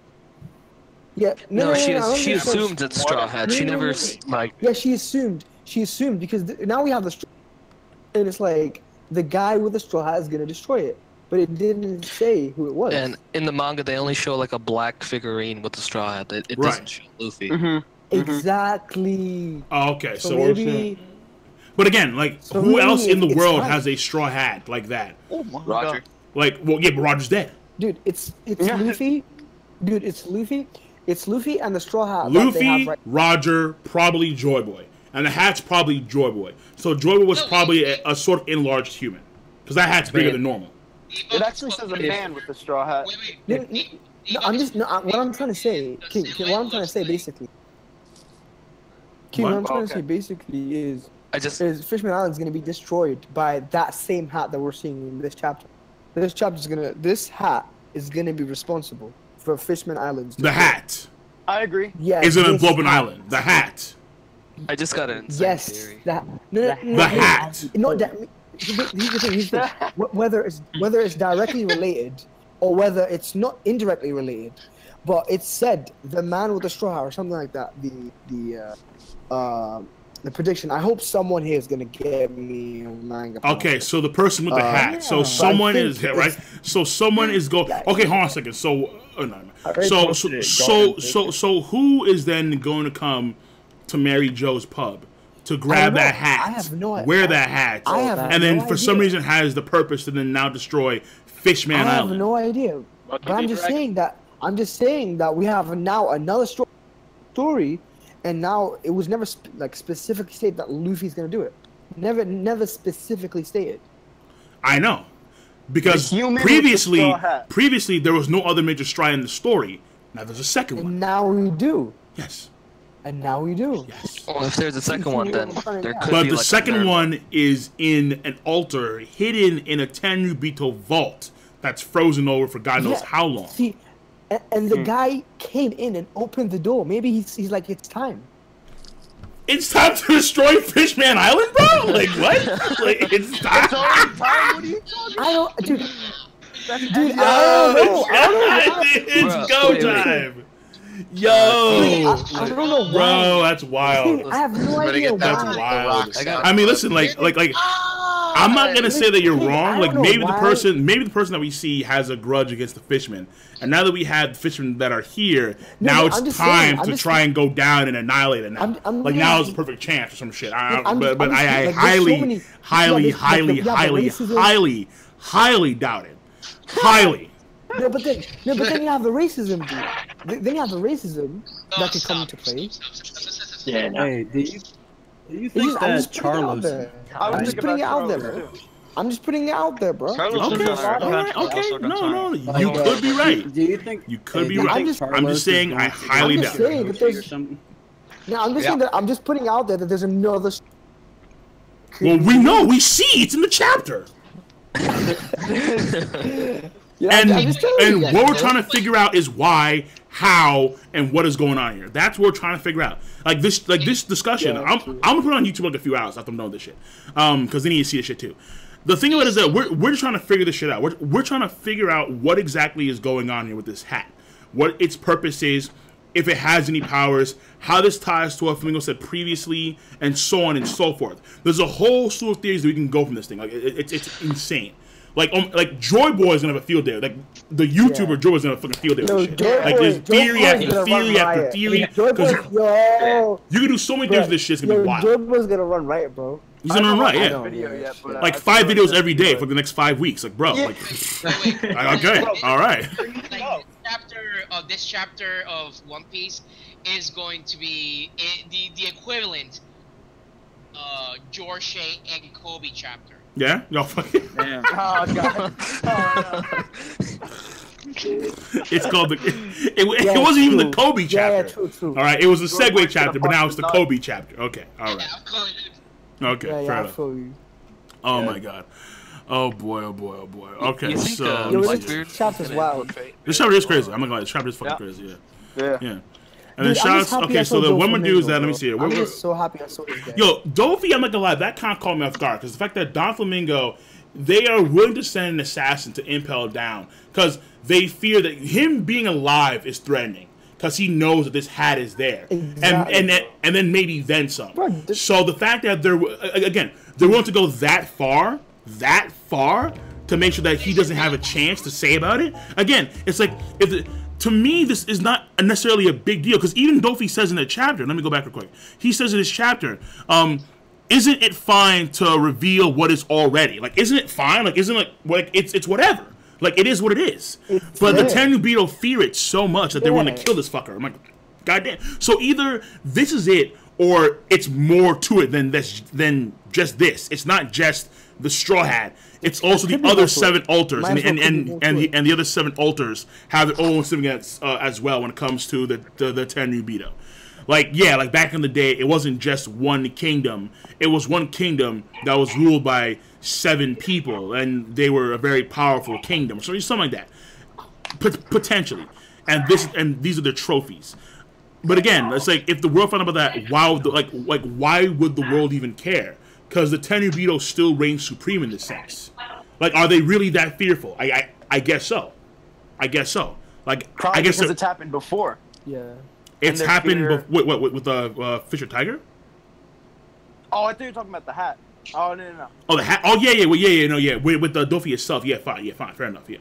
Yeah, she assumed it's straw hat. She never like. Yeah, she assumed because now we have the straw, and it's like the guy with the straw hat is gonna destroy it, but it didn't say who it was. And in the manga, they only show like a black figurine with the straw hat. It doesn't show Luffy. Exactly. Oh, okay, so maybe. But again, like, So who else in the it's world fine. has a straw hat like that? Oh my Roger. God. Like, well, yeah, but Roger's dead. Dude, it's Luffy. Dude, it's Luffy. It's Luffy and the straw hat. that they have Luffy, Roger, probably Joy Boy, and the hat's probably Joy Boy. So Joy Boy was probably a sort of enlarged human, because that hat's bigger than normal. It actually says a man with the straw hat. No, what I'm trying to say, King, what I'm trying to say basically, what I'm trying to say basically is Fishman Island is going to be destroyed by that same hat that we're seeing in this chapter. This hat is going to be responsible for Fishman Island's The hat. I agree. Yeah, is gonna blow up an island. The hat. I just got an insane theory. The hat. Not that. Here's the thing. Whether it's directly related or whether it's not indirectly related, but it said the man with the straw hat or something like that. The prediction. I hope someone here is gonna get me a manga. Okay, so the person with the hat. So someone is right. So someone is going. Okay, hold on a second. So so who is then going to come to Mary Jo's pub to grab that hat, I have no idea. wear that hat, and then for some reason has the purpose to then now destroy Fishman I have Island? no idea. But I'm just saying that we have now another story. And now it was never specifically stated that Luffy's gonna do it. Never specifically stated. I know, because previously there was no other major strike in the story. Now there's a second one. And now we do. Yes. And now we do. Yes. Well, if there's a second one, then there could But be the like second one is in an altar hidden in a Tenryubito vault that's frozen over for God knows how long. See, and the guy came in and opened the door. Maybe he's like, it's time. It's time to destroy Fishman Island, bro? Like, what? Like, it's time. What are you talking about? Dude, it's go time. Yo, I don't know why. Bro, that's wild. I have no idea That's why. wild. I mean, listen, like, I'm not gonna say that you're wrong. Like, maybe the person that we see has a grudge against the fishermen, and now that we have the fishermen that are here, now it's time to try and go down and annihilate it. Now, now is the perfect chance for some shit. But I highly doubt it. Highly. No, but then you have the racism, dude. Then you have the racism that could come into play. Yeah. Hey, do you think that Charlos? I'm just putting it out there, bro. I'm just putting it out there, bro. Okay. No. You could be right. Do you think you could be right? I'm just saying I highly doubt it. No, I'm just saying that I'm just putting out there that there's another. Well, we know, we see, it's in the chapter. And what we're trying to figure out is why, how, and what is going on here. That's what we're trying to figure out. Like this discussion. I'm gonna put it on YouTube like a few hours after I'm done with this shit, because they need to see this shit too. The thing of it is that we're just trying to figure this shit out. We're trying to figure out what exactly is going on here with this hat, what its purpose is, if it has any powers, how this ties to what Flamingo said previously, and so on and so forth. There's a whole slew of theories that we can go from this thing. Like it's insane. Like Joy Boy is gonna have a field day. Like the YouTuber Joy is gonna have a fucking field day with this shit. Like there's theory after theory after theory. You can do so many theories. This shit's gonna be wild. Joy Boy's gonna run right, bro. He's gonna run right, yeah. Like 5 videos every day for the next 5 weeks. Like, bro, like, okay, all right. Like this chapter of One Piece is going to be the equivalent Jorshay and Kobe chapter. Yeah, no fucking. Damn. Oh god. It's called the. It wasn't even the Kobe chapter. Yeah, true. All right, it was the segue chapter, but now it's the Kobe chapter. Okay, all right. Okay, Yeah, fair I enough. feel you. Oh my god. Oh boy, oh boy, oh boy. Okay, You think, so. Yo, Blackbeard this chapter's wild. This chapter is crazy. I'm not gonna lie, this chapter is fucking crazy, Yeah. yeah. And then Dude, I'm just shouts. happy Okay, I so saw the one more Doflamingo, dudes that let me bro. see it. I'm just so happy I saw this guy. Yo, Dofi, I'm not gonna lie, that kind of caught me off guard because the fact that Doflamingo, they are willing to send an assassin to impel down because they fear that him being alive is threatening because he knows that this hat is there, Exactly. and then maybe then some. Bro, So the fact that they're willing to go that far to make sure that he doesn't have a chance to say about it. Again, it's like to me, this is not necessarily a big deal because even Dofi says in the chapter. Let me go back real quick. He says in his chapter, "Isn't it fine to reveal what is already? Like, isn't it fine? Like, isn't like it's whatever. Like, it is what it is. But the Tenryubito fear it so much that they want to kill this fucker. I'm like, goddamn. So either this is it, or it's more to it than just this. It's not just the Straw Hat. It's also the other 7 altars, and the other 7 altars have their own significance as well when it comes to the Tenryubito. Like, yeah, like back in the day, it wasn't just one kingdom. It was one kingdom that was ruled by 7 people, and they were a very powerful kingdom. So something like that, potentially. And these are their trophies. But again, it's like if the world found out about that, why would the world even care? Because the Tenryubito still reigns supreme in this sense. Like, are they really that fearful? I guess so. I guess so. Like, Probably I guess because it's happened before. Yeah. It's happened with the Fisher Tiger. Oh, I thought you were talking about the hat. Oh no. Oh, the hat. Oh yeah. With the Dofi itself. Yeah, fine. Fair enough. Yeah.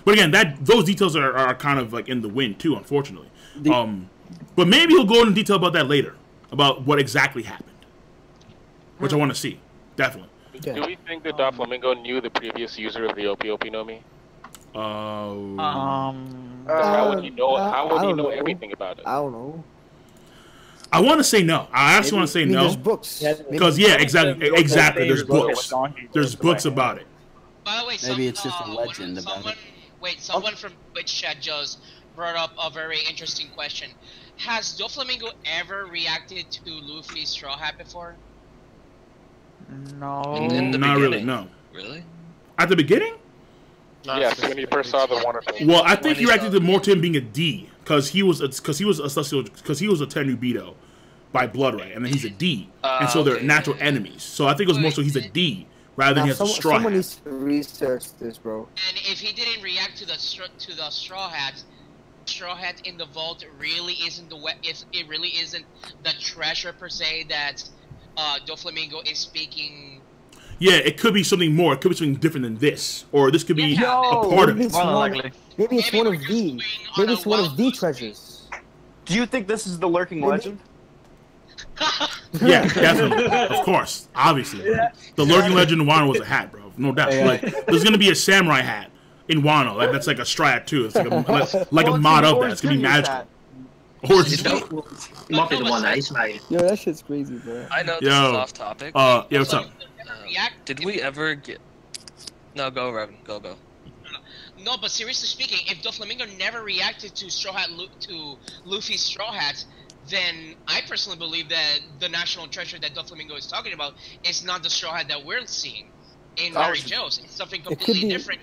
But again, those details are kind of like in the wind too, unfortunately. But maybe he'll go into detail about that later, about what exactly happened, which I want to see, definitely. Do we think that Doflamingo knew the previous user of the Opi Nomi? How would he know? How would he know everything about it? I don't know. I want to say no. I actually want to say no. There's books. Because exactly. There's books. There's books about it. By the way, maybe it's just a legend about it. Someone from Twitch chat just brought up a very interesting question. Has Doflamingo ever reacted to Luffy's Straw Hat before? No. In the Not beginning. really. No. Really? At the beginning? Yes, when you first saw the Wonderful. Well, I think he reacted more to him being a D because he was a Tenryubito by blood right, and then he's a D, and so they're natural enemies. So I think it was more so he's a D rather than he has a Straw Someone Hat. needs to research this, bro. And if he didn't react to the Straw Hat in the vault really isn't it really isn't the treasure per se that Doflamingo is speaking. Yeah, it could be something more. It could be something different than this, or this could be a part of it. Maybe it's one of the. Maybe it's one of the treasures. Do you think this is the lurking legend? Yeah, definitely. Of course. Obviously. The lurking legend in Wano was a hat, bro. No doubt. Like, there's going to be a samurai hat in Wano. Like, that's like a strat, too. It's like a mod of that. It's going to be magical. It might be the one that he's made. Yo, that shit's crazy, bro. I know this is off topic. Yeah, what's up? Did we ever get... No, go, Revan. Go. No, but seriously speaking, if Doflamingo never reacted to to Luffy's Straw Hat, then I personally believe that the national treasure that Doflamingo is talking about is not the Straw Hat that we're seeing in Mary Jo's. It's something completely different,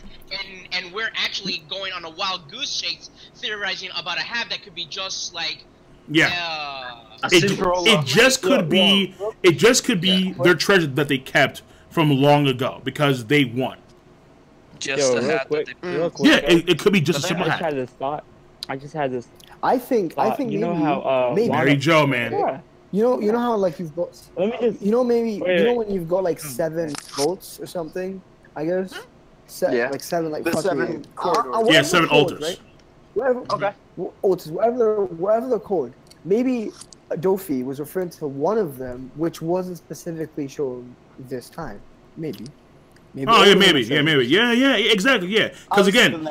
and we're actually going on a wild goose chase theorizing about a hat that could be just like. Yeah. It just could be. It just could be their treasure that they kept from long ago because they won. Just a hat that they... Real quick. Yeah, it could be just a simple hat. I just had this. I think you know how maybe Mary Jo, man. Yeah. You know how like you've got. Let me just. You know when you've got like 7 votes or something. I guess. Like 7 like the fucking. 7 corridors. Yeah, 7 altars. Right? Whatever they're called. Maybe Dofi was referring to one of them, which wasn't specifically shown this time. Maybe. Yeah, exactly, yeah. Because again,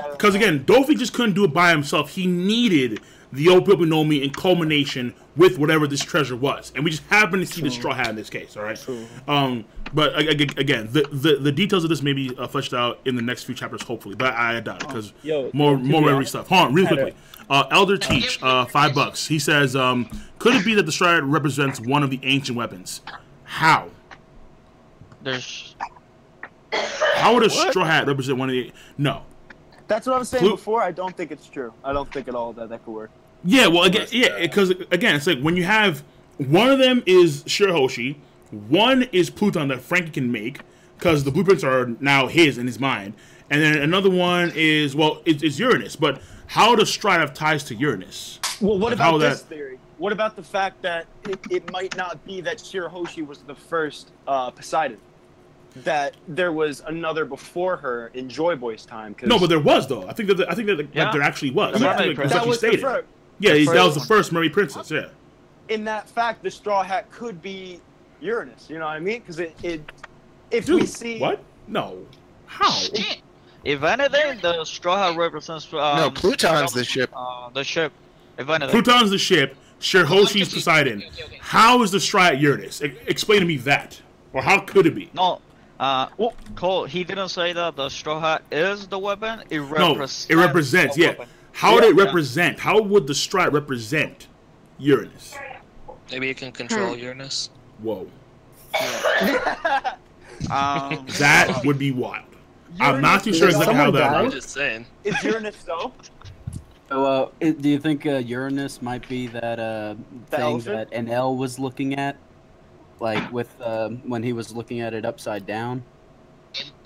Dofi just couldn't do it by himself. He needed the Obi-Wan in culmination with whatever this treasure was, and we just happen to see the Straw Hat in this case. All right. But again, the details of this may be fleshed out in the next few chapters, hopefully. But I doubt it because more memory stuff. Hold on, real quickly. Elder Teach, $5. He says, could it be that the Straw Hat represents one of the ancient weapons? How? How would a Straw Hat represent one of the? No. That's what I was saying before. I don't think it's true. I don't think at all that could work. Yeah, well, again, because again, it's like when you have one of them is Shirahoshi, one is Pluton that Frankie can make because the blueprints are now his in his mind, and then another one is it's Uranus. But how does Stride have ties to Uranus? Well, what about this theory? What about the fact that it might not be that Shirahoshi was the first Poseidon? That there was another before her in Joy Boy's time. No, but there was though. I think that there actually was. That was the first. Yeah, that was the first Mermaid Princess. Yeah. In that fact, the Straw Hat could be Uranus. You know what I mean? Because if we see what? No. How? If anything, the Straw Hat represents. No, Pluton's the ship. The ship. If anything. Pluton's the ship. Shirahoshi's Poseidon. How is the Straw Hat Uranus? Explain to me that, or how could it be? No. Cole, he didn't say that the Straw Hat is the weapon. It represents. No, it represents. Yeah. Weapon. How would it represent? How would the Straw Hat represent Uranus? Maybe it can control Uranus. Whoa. That would be wild. I'm not too sure exactly how that I'm works. just saying. Is Uranus though? So, do you think Uranus might be that thing that NL was looking at, like with when he was looking at it upside down?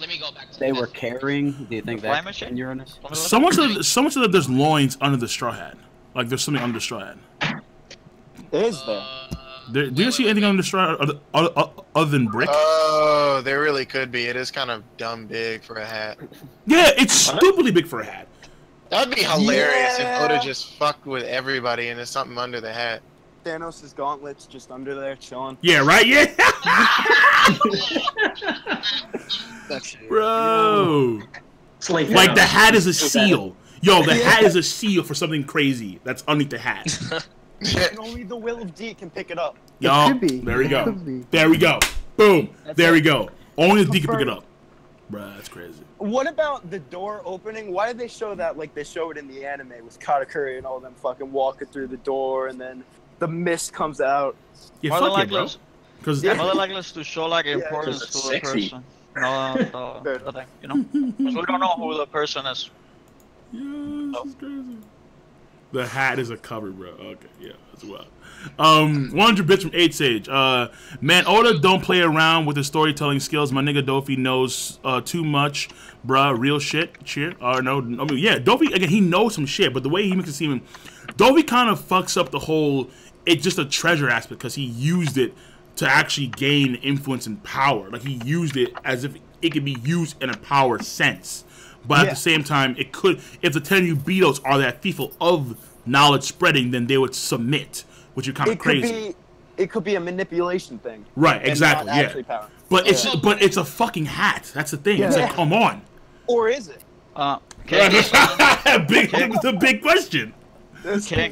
Let me go back to they were carrying. Do you think that's in Uranus? Someone said that there's loins under the Straw Hat. Like there's something under the Straw Hat. Is there? Do you see anything under the Straw Hat other than brick? Oh, there really could be. It is kind of dumb big for a hat. Yeah, it's stupidly big for a hat. That'd be hilarious if Oda just fucked with everybody and there's something under the hat. Thanos' gauntlets just under there chilling. Yeah, right? Yeah. Bro. Like the hat is a seal. Yo, the hat is a seal for something crazy that's underneath the hat. And only the will of D can pick it up. Yo, there we go. There we go. Boom. There we go. Only the D can pick it up. Bruh, that's crazy. What about the door opening? Why did they show that like they show it in the anime with Katakuri and all them fucking walking through the door and then the mist comes out? Yeah, fuck it, bro. Because more likely to show like importance to the person. No, the thing, you know? Because we don't know who the person is. Yeah, this is crazy. The hat is a cover, bro. Okay, yeah, that's wild. 100 bits from 8 Sage. Man, Oda don't play around with his storytelling skills. My nigga Dofi knows too much, bruh. Real shit. Cheer. No, I mean, yeah, Dofi, again, he knows some shit, but the way he makes it seem, Dofi kind of fucks up the whole, it's just a treasure aspect because he used it to actually gain influence and power. Like, he used it as if it could be used in a power sense. But at the same time, it could, if the Tenryubitos are that thieful of knowledge spreading, then they would submit, which is kind of crazy. It could be a manipulation thing. Right, exactly, yeah. Power. But it's a fucking hat. That's the thing. It's like, come on. Or is it? It's a big question. I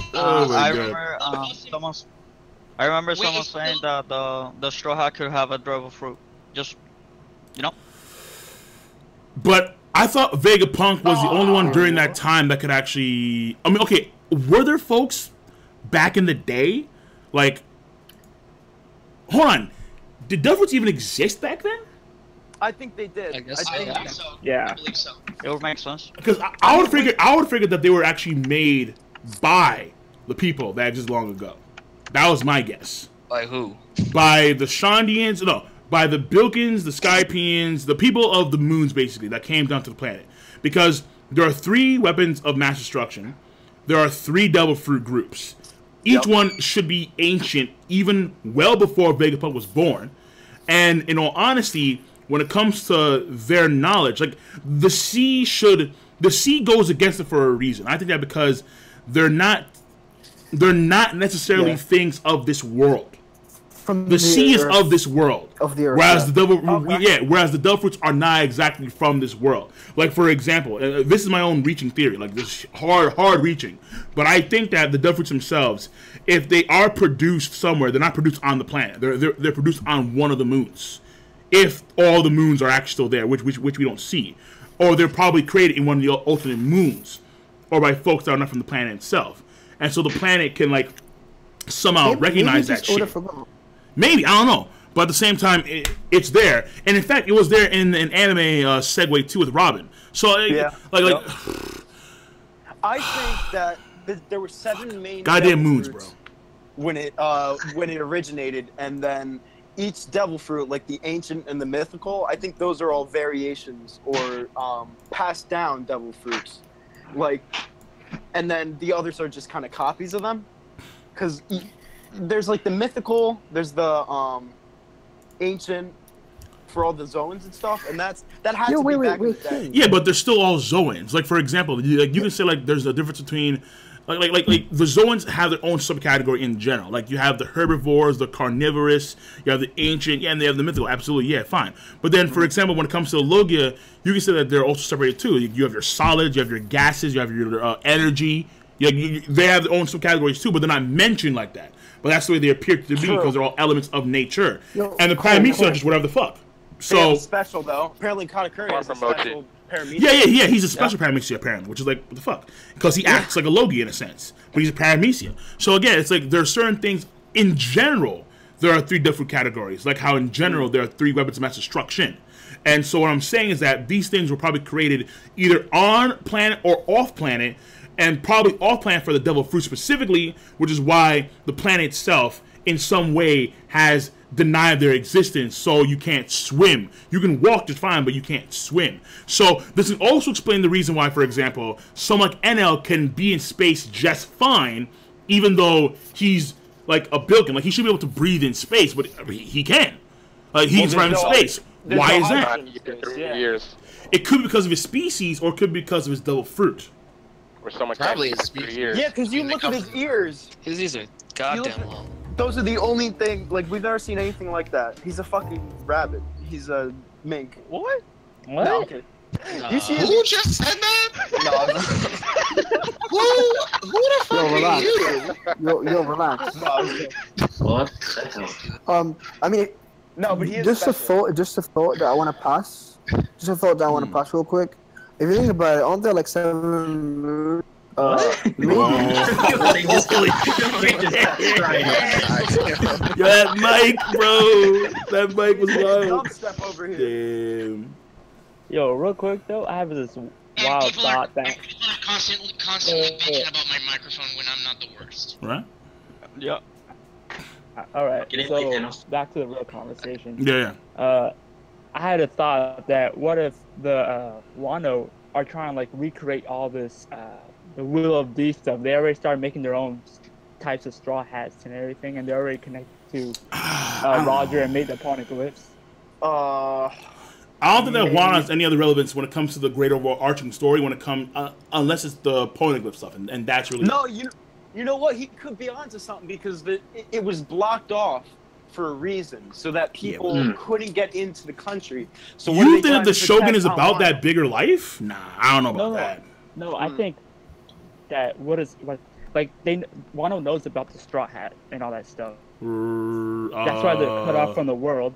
remember someone saying that the Straw Hat could have a Dragon Fruit. Just, you know? But I thought Vegapunk was the only one during that time that could actually... I mean, okay, were there folks back in the day? Like, hold on. Did Devils even exist back then? I think they did. I believe so. Yeah. I believe so. It would make sense. Because I would figure that they were actually made by the people that existed long ago. That was my guess. By who? By the Shondians. No. By the Bilkins, the Skypians, the people of the moons, basically, that came down to the planet. Because there are 3 weapons of mass destruction. There are 3 Devil Fruit groups. Each one should be ancient, even well before Vegapunk was born. And in all honesty, when it comes to their knowledge, like, the sea goes against it for a reason. I think that because they're not necessarily things of this world. from the sea is earth. of this world. Of the earth. Whereas the devil, Okay. whereas the devil fruits are not exactly from this world. Like for example, this is my own reaching theory. Like this hard reaching, but I think that the devil fruits themselves, if they are produced somewhere, they're not produced on the planet. They're produced on one of the moons. If all the moons are actually still there, which we don't see, or they're probably created in one of the alternate moons, or by folks that are not from the planet itself, and so the planet can like somehow recognize that shit. Maybe, I don't know. But at the same time, it's there. And in fact, it was there in an anime segue too with Robin. So, Yeah. like I think that there were 7 main goddamn devil moons, bro. fruits when it originated, and then each devil fruit, like the ancient and the mythical, I think those are all variations or passed down devil fruits. Like, and then the others are just kind of copies of them. Because there's like the mythical, there's the ancient for all the zones and stuff, and that had to be back in the day. Yeah, but they're still all Zoans. Like for example, you can say like there's a difference between like the Zoans have their own subcategory in general. Like you have the herbivores, the carnivorous, you have the ancient, and they have the mythical. Absolutely, yeah, fine. But then, for example, when it comes to Logia, you can say that they're also separated too. You have your solids, you have your gases, you have your energy. They have their own subcategories too, but they're not mentioned like that. But that's the way they appear to be because they're all elements of nature. And the Paramecia are just whatever the fuck. So special though. Apparently, Katakuri has a special Paramecia. Yeah. He's a special Paramecia apparently, which is like what the fuck? Because he acts like a Logia in a sense, but he's a Paramecia. So again, it's like there are certain things in general. There are 3 different categories, like how in general there are 3 weapons of mass destruction. And so what I'm saying is that these things were probably created either on planet or off planet, and probably off planet for the devil fruit specifically, which is why the planet itself in some way has denied their existence, so you can't swim. You can walk just fine, but you can't swim. So this can also explain the reason why, for example, someone like Enel can be in space just fine, even though he's like a Bilkin. Like he should be able to breathe in space, but he can. Like he's right in space. Why is that? Years. It could be because of his species, or it could be because of his devil fruit. Or someone Probably can't his for species. years. Yeah, because you look at his ears. His ears are goddamn long. Those are the only thing. Like we've never seen anything like that. He's a fucking rabbit. He's a mink. What? No, okay. You see Who just said that? Who the fuck are you? Yo, relax. What the hell? I mean, no, but he is just a special. thought that I want to pass. Just a thought that I want to pass real quick. If you think about it, aren't there like 7 moons? Maybe. Yo, that mic, bro. That mic was wild. Step over here. Damn. Yo, real quick though, I have this wild thought that. People are constantly bitching about my microphone when I'm not the worst. Right? Yeah. All right. Get it, So Thanos. back to the real conversation. Yeah. I had a thought that what if the Wano are trying to like recreate all this the Will of D stuff? They already started making their own types of straw hats and everything, and they're already connected to Roger and made the poneglyphs. I don't think that Wano has any other relevance when it comes to the greater overarching story. When it comes, unless it's the poneglyph stuff, and that's really No, you know what? He could be onto something because it was blocked off for a reason, so that people couldn't get into the country. So what you are they think that trying the to Shogun protect is about Wano? that bigger life? Nah, I don't know about that. No, I think that like Wano knows about the straw hat and all that stuff. That's why they're cut off from the world.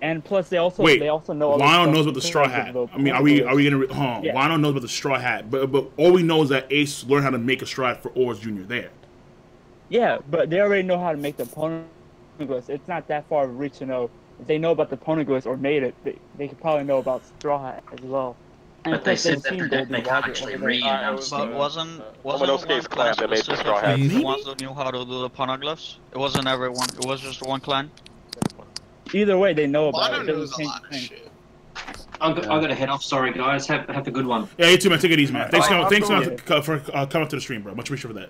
And plus, they also know. Wano knows about the straw hat. I mean, are we gonna? Yeah. Wano knows about the straw hat, but all we know is that Ace learned how to make a straw hat for Oars Jr. there. Yeah, but they already know how to make the poneglyphs. It's not that far of reach to know. If they know about the poneglyphs or made it, they could probably know about straw hat as well. And But they plus, said they've that seen they Goldie can't Roger actually over there. read. But wasn't Momonosuke's clan that made the straw hat. the ones that knew how to do the poneglyphs? It wasn't everyone. It was just one clan. Either way, they know about Wano it. knows Doesn't a change lot of the thing. shit. I'm gonna head off. Sorry, guys. Have a good one. Yeah, you too, man. Take it easy, man. Thanks for absolutely. coming up to the stream, bro. Much appreciated for that.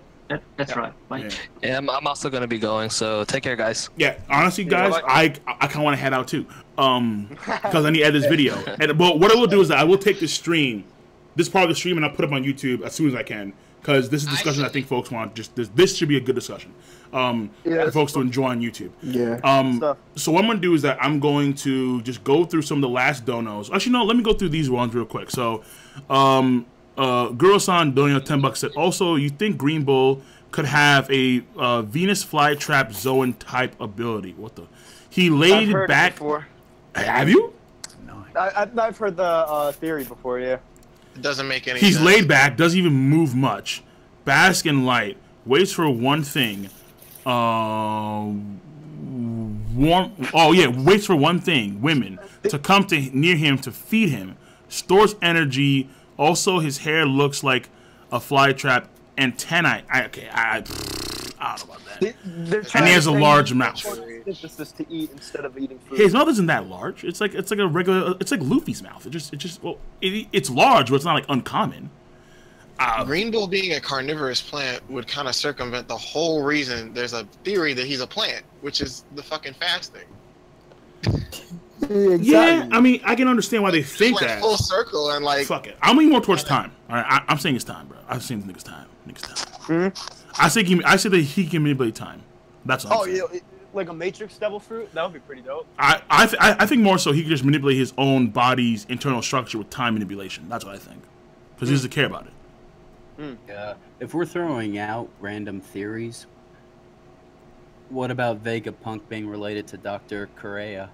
That's right. Bye. Yeah, I'm also gonna be going, so take care, guys. Yeah, honestly, guys, I kind of want to head out too, because I need to edit this video. But what I will do is that I will take this stream, this part of the stream, and I'll put it up on YouTube as soon as I can, because this is a discussion I think folks want. Just this should be a good discussion. For folks to enjoy on YouTube. Yeah. So what I'm gonna do is that I'm going to just go through some of the last donos. Actually, no. Let me go through these ones real quick. So, Guro-san donating $10 said, also, you think Green Bull could have a Venus flytrap Zoan type ability? What the? He laid I've heard back. it before. Have you? I've heard the theory before. Yeah. It doesn't make any He's sense. laid back, doesn't even move much. Bask in light, waits for one thing. Waits for one thing, women, to come near him to feed him. Stores energy. Also, his hair looks like a flytrap antennae. I don't know about that. And he has a large mouth. Synthesis to eat instead of eating food. His mouth isn't that large. It's like a regular. It's like Luffy's mouth. It's large, but it's not like uncommon. Green Bull being a carnivorous plant would kind of circumvent the whole reason there's a theory that he's a plant, which is the fucking fasting. Exactly. Yeah, I mean, I can understand why they think went that. full circle and like. Fuck it. I'm leaning more towards time. All right, I'm saying it's time, bro. I'm saying niggas time. I say that he can manipulate time. That's all. Like a Matrix Devil Fruit? That would be pretty dope. I think more so he could just manipulate his own body's internal structure with time manipulation. That's what I think, because he doesn't care about it. If we're throwing out random theories, what about Vegapunk being related to Dr. Correa?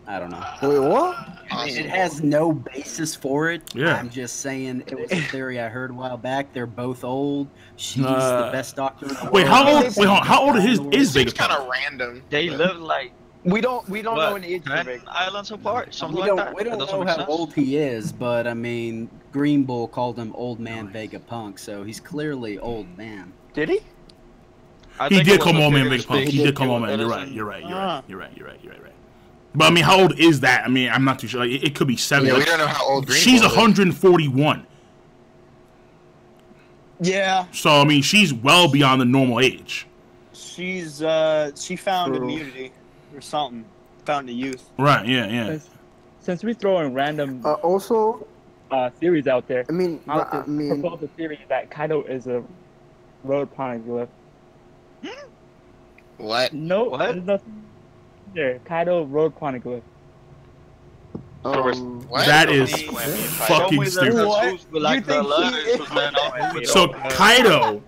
I don't know. Wait, what? I mean, it has no basis for it. Yeah. I'm just saying it was a theory I heard a while back. They're both old. She's the best doctor in the world. Wait, how old is Vegapunk? Kind of random. They live like we don't know an age of islands apart, something we like don't, that. We don't That doesn't know make how sense. old he is, but I mean, Green Bull called him Old Man Vegapunk, so he's clearly old man. Did he? He did call Old Man Vegapunk. He did call Old Man. You're right. But I mean, how old is that? I mean, I'm not too sure. Like, it could be 70. Yeah, we don't know how old Green She's Bull is. 141. Yeah. So I mean, she's well beyond the normal age. She found immunity or something. Found a youth. Right. Yeah. Since we throw in random also theories out there, I mean, propose a theory that Kaido is a road poneglyph. What? No, there's nothing there. Kaido road poneglyph. That is fucking stupid. So Kaido,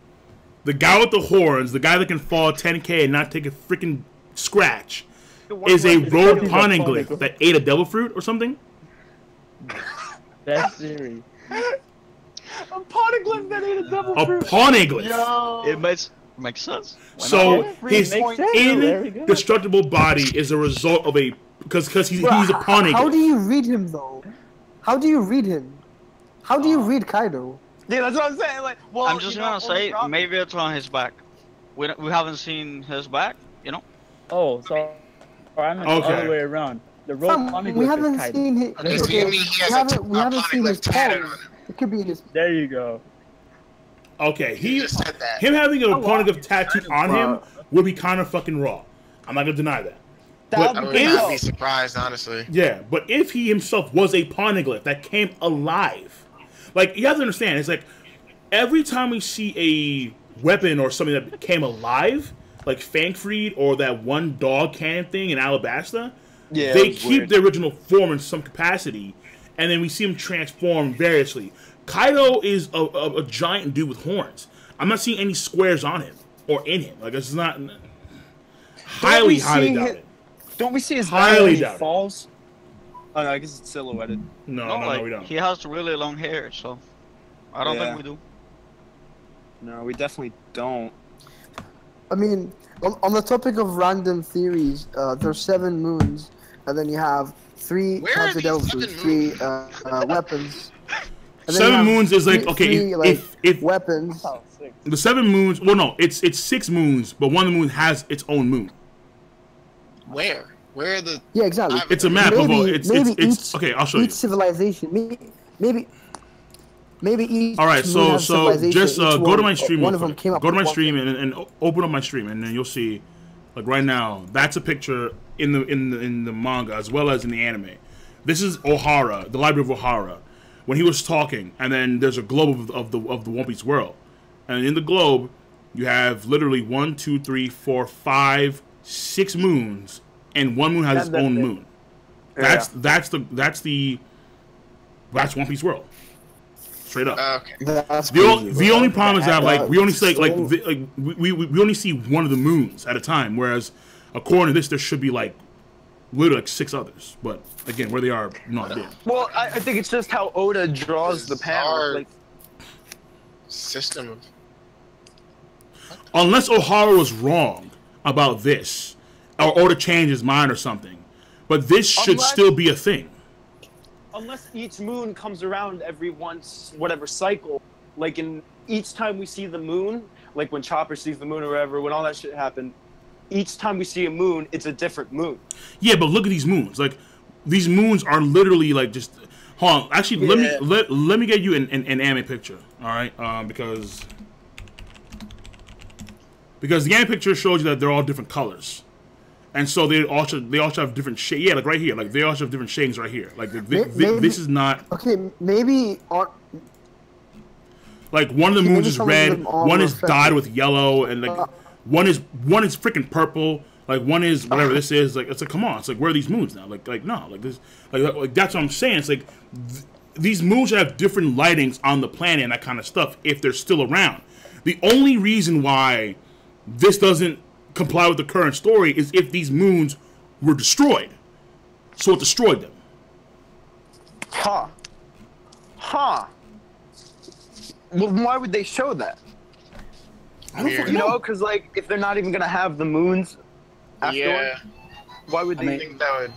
the guy with the horns, the guy that can fall 10K and not take a freaking scratch, is a road poneglyph that ate a devil fruit or something? That's theory. A poneglyph that ate a devil A fruit. poneglyph. Yo. It makes sense. So his indestructible body is a result of a because he's a poneglyph. How do you read him though? How do you read him? How do you read Kaido? Yeah, that's what I'm saying. Like, well, I'm just gonna say maybe it's on his back. We haven't seen his back, you know. Oh, so I meant the other way around. The road poneglyph We haven't is Kaido. seen his. We haven't seen his paws. It could be his. There you go. Okay, him having a poneglyph tattoo on him would be kind of fucking raw. I'm not gonna deny that. I would not be surprised, honestly. Yeah, but if he himself was a poneglyph that came alive, like you have to understand, it's like every time we see a weapon or something that came alive, like Fangfried or that one dog cannon thing in Alabasta, they keep the original form in some capacity, and then we see him transform variously. Kaido is a giant dude with horns. I'm not seeing any squares on him or in him. Like it's not highly doubted. Don't we see his highly when he doubted. falls? Oh no, I guess it's silhouetted. No, we don't. He has really long hair, so I don't think we do. No, we definitely don't. I mean, on the topic of random theories, there's 7 moons, and then you have 3 types of devil fruits, 3 weapons. And then 7 you have moons is like three, okay. If weapons, the 7 moons, well, no, it's 6 moons, but one of the moons has its own moon. Where are the? Yeah, exactly. It's a map of all. It's okay. I'll show you. Each civilization, maybe each. All right, so just go to my stream. One of them came up. Go to my stream and open up my stream, and then you'll see, like right now, that's a picture in the manga as well as in the anime. This is Ohara, the Library of Ohara, when he was talking, and then there's a globe of the One Piece world, and in the globe, you have literally 1, 2, 3, 4, 5, 6 moons, and one moon has its own moon. That's One Piece world. Straight up. Okay. The only problem is that like we only see we only see one of the moons at a time, whereas according to this, there should be like literally like 6 others. But again, where they are, not there. Well, I think it's just how Oda draws the panel. Like system of. Unless Ohara was wrong about this, or Oda changed his mind or something, but this should still be a thing. Unless each moon comes around every whatever cycle, like in each time we see the moon, like when Chopper sees the moon or whatever, when all that shit happened, each time we see a moon, it's a different moon. Yeah, but look at these moons. Like these moons are literally like just. Hold on, actually, let me get you an anime picture. All right, because the anime picture shows you that they're all different colors. And so they also have different shades. Yeah, like right here. Like they also have different shades right here. Like this is not. Okay, maybe. Like one of the moons is red, one is dyed with yellow, and like one is freaking purple. Like one is whatever this is. Like it's like come on. It's like where are these moons now? Like no. Like this. Like that's what I'm saying. It's like these moons should have different lightings on the planet and that kind of stuff if they're still around. The only reason why this doesn't comply with the current story is if these moons were destroyed. So it destroyed them. Huh. Well, why would they show that? I don't fucking know. Because like, if they're not even gonna have the moons afterward, why would they? I think that would.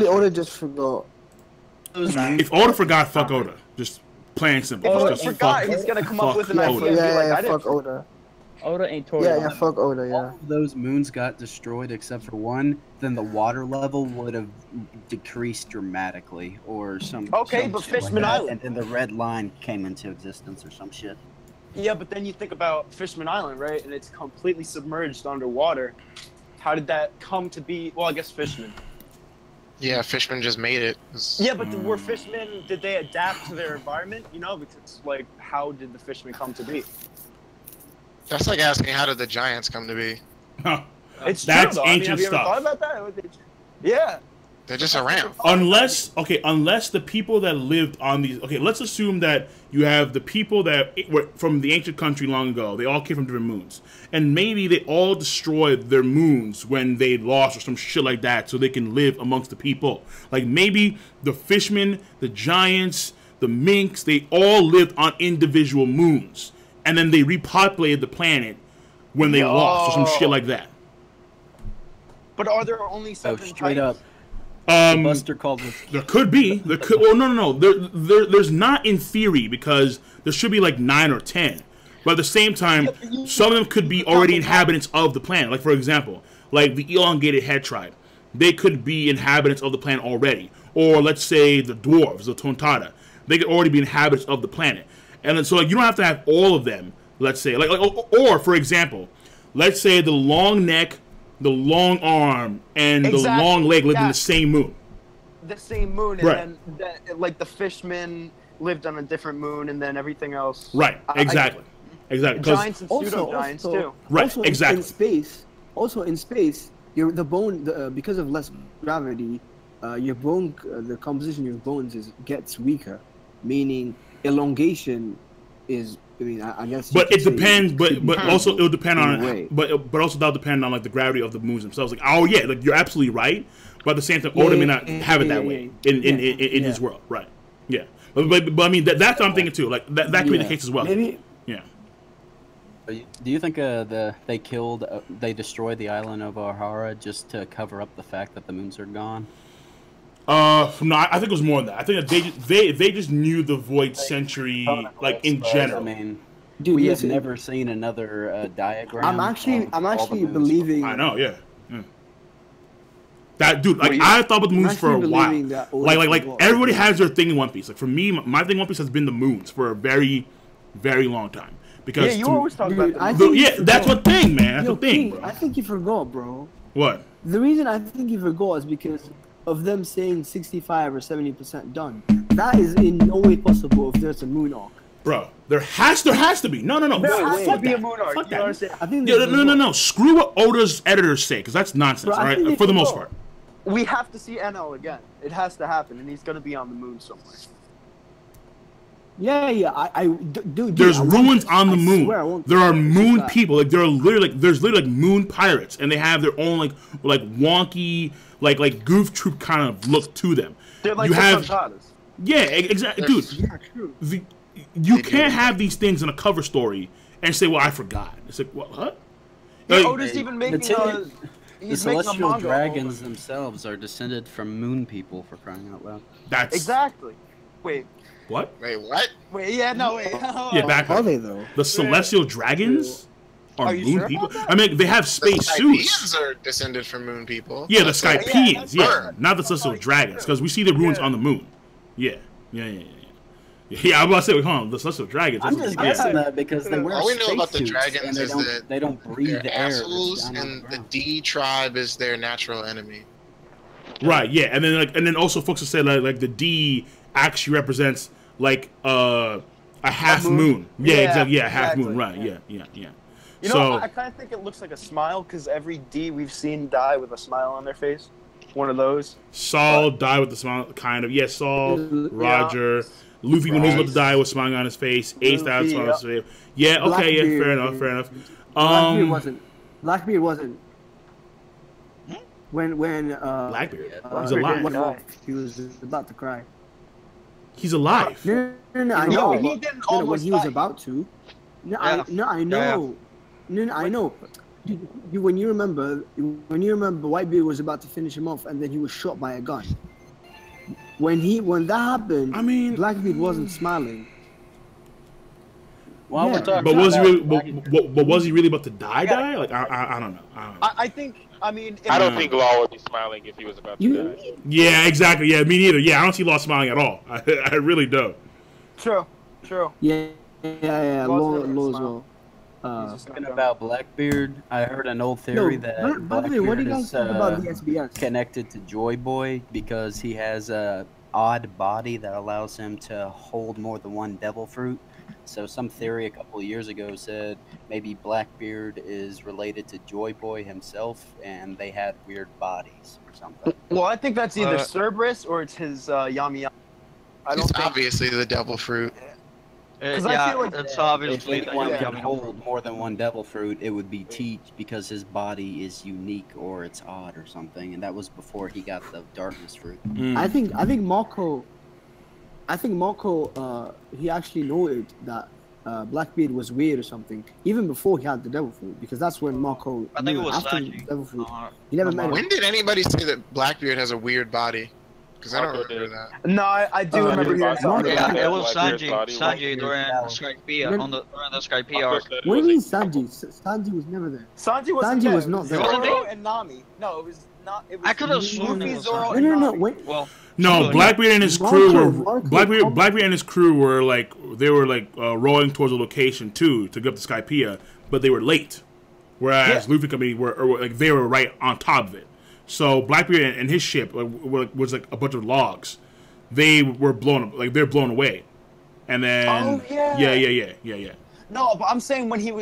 Oda just forgot. If Oda forgot, fuck Oda. Just plain simple. If Oda forgot, he's gonna come up with an idea. Yeah, fuck Oda. Oda ain't Toriyama. Yeah, fuck Oda, yeah. All of those moons got destroyed except for one, then the water level would have decreased dramatically, or some. Okay, but Fishman Island. And the red line came into existence, or some shit. Yeah, but then you think about Fishman Island, right? And it's completely submerged underwater. How did that come to be? Well, I guess Fishman. Yeah, Fishman just made it. Yeah, but were Fishmen, did they adapt to their environment? You know, because like, how did the Fishmen come to be? That's like asking how did the Giants come to be? It's that's true, though. ancient have you ever stuff. thought about that? Yeah. They're just around. Unless the people that lived on these. Okay, let's assume that you have the people that were from the ancient country long ago. They all came from different moons, and maybe they all destroyed their moons when they lost or some shit like that, so they can live amongst the people. Like maybe the Fishmen, the Giants, the Minks, they all lived on individual moons, and then they repopulated the planet when they lost or some shit like that. But are there only 7 straight types? up? Buster called it. There could be. There could. Well, no. There's not in theory because there should be like 9 or 10. But at the same time, some of them could be already inhabitants of the planet. Like for example, like the elongated head tribe, they could be inhabitants of the planet already. Or let's say the dwarves, the Tontada, they could already be inhabitants of the planet. And then, so like you don't have to have all of them. Let's say or for example, let's say the long neck, the long arm, and the long leg lived in the same moon. The same moon, and right. then like the Fishmen lived on a different moon, and then everything else. Right. Exactly. Exactly. Giants and pseudo giants too. Right. Also, exactly. In space, the bone because of less gravity, your bone, the composition of your bones gets weaker, meaning elongation is. I mean, I guess. But it depends. But also it'll depend on. But also that'll depend on like the gravity of the moons themselves. Like like you're absolutely right. But at the same time, Oda may not have it that way in his world, right? Yeah. But I mean that's what I'm thinking too. Like that could be the case as well. Maybe. Yeah. Do you think they destroyed the island of Ohara just to cover up the fact that the moons are gone? No, I think it was more than that. I think that they just knew the Void Century like in general. I mean, dude, we have never seen another diagram. I'm actually believing. I know, yeah. That dude, like I thought about the moons for a while. Like everybody has their thing in One Piece. Like for me, my thing in One Piece has been the moons for a very, very long time. Because you always talk about that's one thing, man. That's the thing, bro. I think you forgot, bro. What? The reason I think you forgot is because of them saying 65 or 70% done. That is in no way possible if there's a moon arc. Bro, there has to be. No. There has to Fuck be a that. moon arc. Fuck You that. understand? I think No. Screw what Oda's editors say, because that's nonsense. Bro, I All think right, they for the most will. part. We have to see NL again. It has to happen, and he's gonna be on the moon somewhere. Yeah. Dude. There's I won't- ruins on the I moon. swear I won't- There are moon that. people. Like there are literally there's literally like moon pirates, and they have their own like wonky like goof troop kind of look to them. They're like you the have Suntadas. yeah, exactly, dude. Yeah, true. You can't have these things in a cover story and say, "Well, I forgot." It's like what? Yeah, Like, Oda's even making The a. The He's making a celestial manga. dragons themselves are descended from moon people, for crying out loud. That's Exactly. Wait. what? Wait, what? Wait. Yeah. No. Wait. Yeah, back Are up. they though? The celestial dragons are Are you moon sure people. about that? I mean, they have The space suits. Scythians are descended from moon people. Yeah, the That's right. Skypeans. Yeah, Yeah, not the celestial dragons, because we see the ruins on the moon. Yeah. Yeah, I'm about to say, hold on, the celestial dragons. I'm just yeah. guessing that because they wear All we know about the spacesuits dragons and is that they don't breathe they're the air. that's assholes, down on and the ground. D tribe is their natural enemy. Right. Yeah, and then also folks will say like the D actually represents like a half moon. Yeah, exactly. Yeah, half moon. Right. Yeah. You So know, I kind of think it looks like a smile because every D we've seen die with a smile on their face. One of those. Saul died with the smile, kind of. Yeah, Saul, Roger, Luffy when he was about to die was smiling on his face. Ace died with a smile on his face. Yeah. Okay. Yeah. Fair enough. Blackbeard wasn't. When Blackbeard. He's alive. He was about to cry. He's alive. No, I No, know. he didn't when almost he was die. about to. Yeah. I know. No, I know. When you remember, Whitebeard was about to finish him off, and then he was shot by a gun. When that happened, I mean, Blackbeard wasn't smiling. While we're talking But was he about really? But was he really about to die? Die? Like I don't know. I think. I mean. I don't think Law would be smiling if he was about to die. Yeah, exactly. Yeah, me neither. Yeah, I don't see Law smiling at all. I really don't. True. Yeah. Law as well. talking about Blackbeard, I heard an old theory that by the way, what do you Blackbeard guys is think about the SBS? connected to Joy Boy because he has a odd body that allows him to hold more than one devil fruit. So some theory a couple of years ago said maybe Blackbeard is related to Joy Boy himself, and they had weird bodies or something. Well, I think that's either Cerberus or it's his Yami Yami. It's obviously the devil fruit. Because I feel like it's obviously if anyone can hold more than one devil fruit, it would be Teach because his body is unique or it's odd or something, and that was before he got the darkness fruit. I think Marco. He actually noted that Blackbeard was weird or something, even before he had the devil fruit, because that's when Marco. I think it knew was after the Sanji. devil fruit. He never met him. When did anybody say that Blackbeard has a weird body? Because I don't remember that. No, I do remember hearing something. Yeah, it was Blackbeard's Sanji. body. Sanji during Skypiea during the Skypiea arc. What do you mean Sanji? Sanji was never there. Sanji wasn't Sanji there. was not there. Zoro and Nami. No, it was not. It was I could have sworn Luffy, it was Zoro, Sanji. and No. Nami. Wait. Well, No, Blackbeard and his crew were Blackbeard and his crew were like rowing towards a location too to go up to Skypiea, but they were late, whereas Luffy Company were they were right on top of it. So Blackbeard and his ship was like a bunch of logs. They were blown up, like they're blown away, and then yeah. No, but I'm saying when they were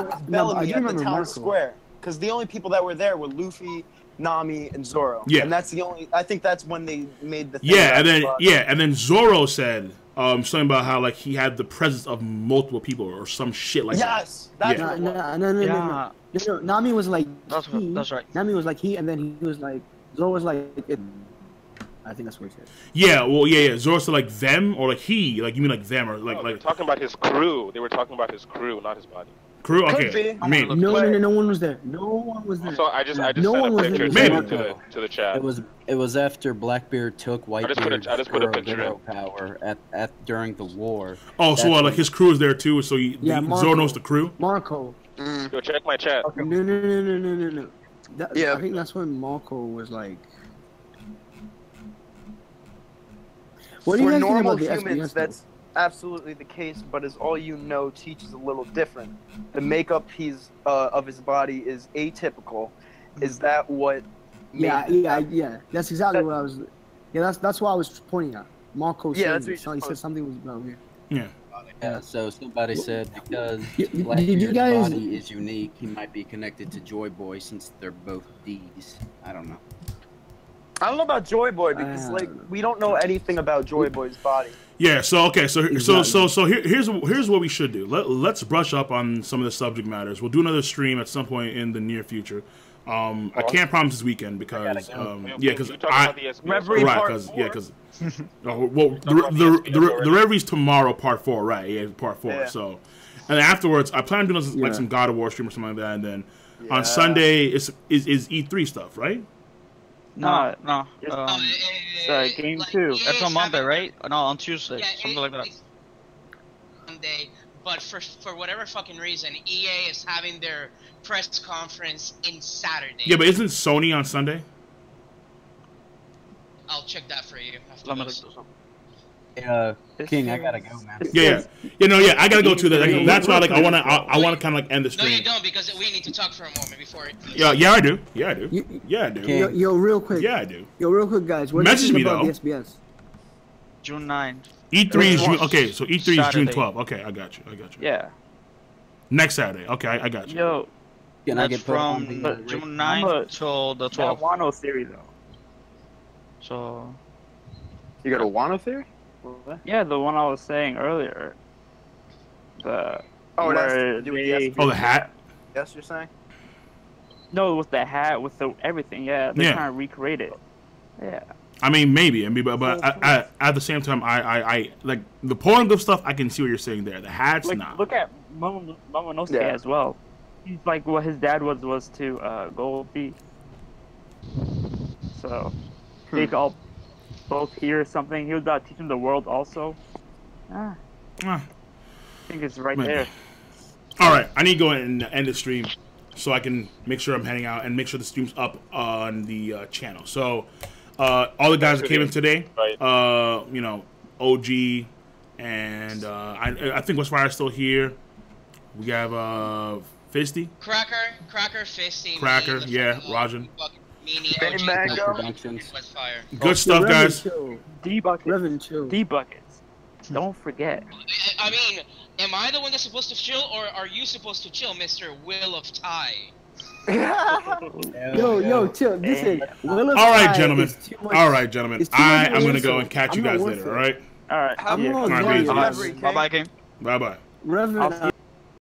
with Bellamy at the town square, because the only people that were there were Luffy, Nami, and Zoro. Yeah. And that's the only. I think that's when they made the. Thing and then Zoro said something about how like he had the presence of multiple people or some shit like that. Yes, that's what it was. No. Nami was like that's right. Nami was like he, and then he was like Zoro was like it. I think that's what he said. Yeah, well, yeah. Zoro said like them or like he, like you mean like them or like They were talking about his crew. They were talking about his crew, not his body. crew. Could Okay, be. I mean, No one was there. No one was there. So I just No sent one a was picture there. to the chat. It was after Blackbeard took Whitebeard's I just put a girl picture Zero power at during the war. oh, so That's like his crew is there too. So Marco. Zoro knows the crew. Marco. Yo, check my chat. No. I think that's when Marco was like. What do you For guys think normal about the humans, SBS? that's absolutely the case. But as all you know, Teach is a little different. The makeup of his body is atypical. Is that what? Yeah. That's exactly what I was. Yeah, that's what I was pointing at. Marco said, he said something was weird. Yeah. Yeah, so somebody said because did you Blackbeard's guys- body is unique, he might be connected to Joy Boy since they're both D's. I don't know. I don't know about Joy Boy because like we don't know anything about Joy Boy's body. Yeah. So okay. So here's what we should do. Let's brush up on some of the subject matters. We'll do another stream at some point in the near future. I can't promise this weekend because because the Reveries tomorrow, part 4, right? Yeah, part 4. Yeah. So, and then afterwards, I plan on doing like some God of War stream or something like that, and then on Sunday is E3 stuff, right? No. Game 2. That's on Monday, right? No, on Tuesday, something like that. Monday, but for whatever fucking reason, EA is having their press conference in Saturday. Yeah, but isn't Sony on Sunday? I'll check that for you. King, I gotta go, man. I gotta go too. That's why I want to kind of like end the stream. No, you don't, because we need to talk for a moment before. Yeah, I do. Yeah, I do. Yo, real quick. Yeah, I do. Yo, real quick, guys. What Message me about though. The SBS? June 9. E3 is June. Okay, so E3 is June Saturday. 12. Okay, I got you. Yeah. Next Saturday. Okay, I got you. Yo. Can I That's get put on from the June 9th till the 12th. Wano series though. So. You got a Wano theory? Yeah, the one I was saying earlier. The that's where they, the hat. Yes, you're saying? No, with the hat, with the everything. Yeah, they're Yeah. trying to recreate it. Yeah. I mean, maybe. But I at the same time, I like the porn stuff. I can see what you're saying there. The hats, Like, nah. look at Momonosuke as well. He's like what his dad was to Goldie. So they all both hear something. He was about teaching the world also. I think it's right Maybe. there. All right, I need to go and end the stream so I can make sure I'm heading out and make sure the stream's up on the channel. So all the guys that came in today, OG, and I think Westfire is still here. We have Fisty. Cracker, Fisty. Cracker, me, yeah, Rajan. Benny Mango. Good stuff, guys. D buckets. Don't forget. I mean, am I the one that's supposed to chill, or are you supposed to chill, Mr. Will of Ty? Yo, chill. Listen. All right, gentlemen. I'm gonna go and catch you guys later. All right. All right. All right, peace. Bye-bye, King. Bye-bye. Reverend.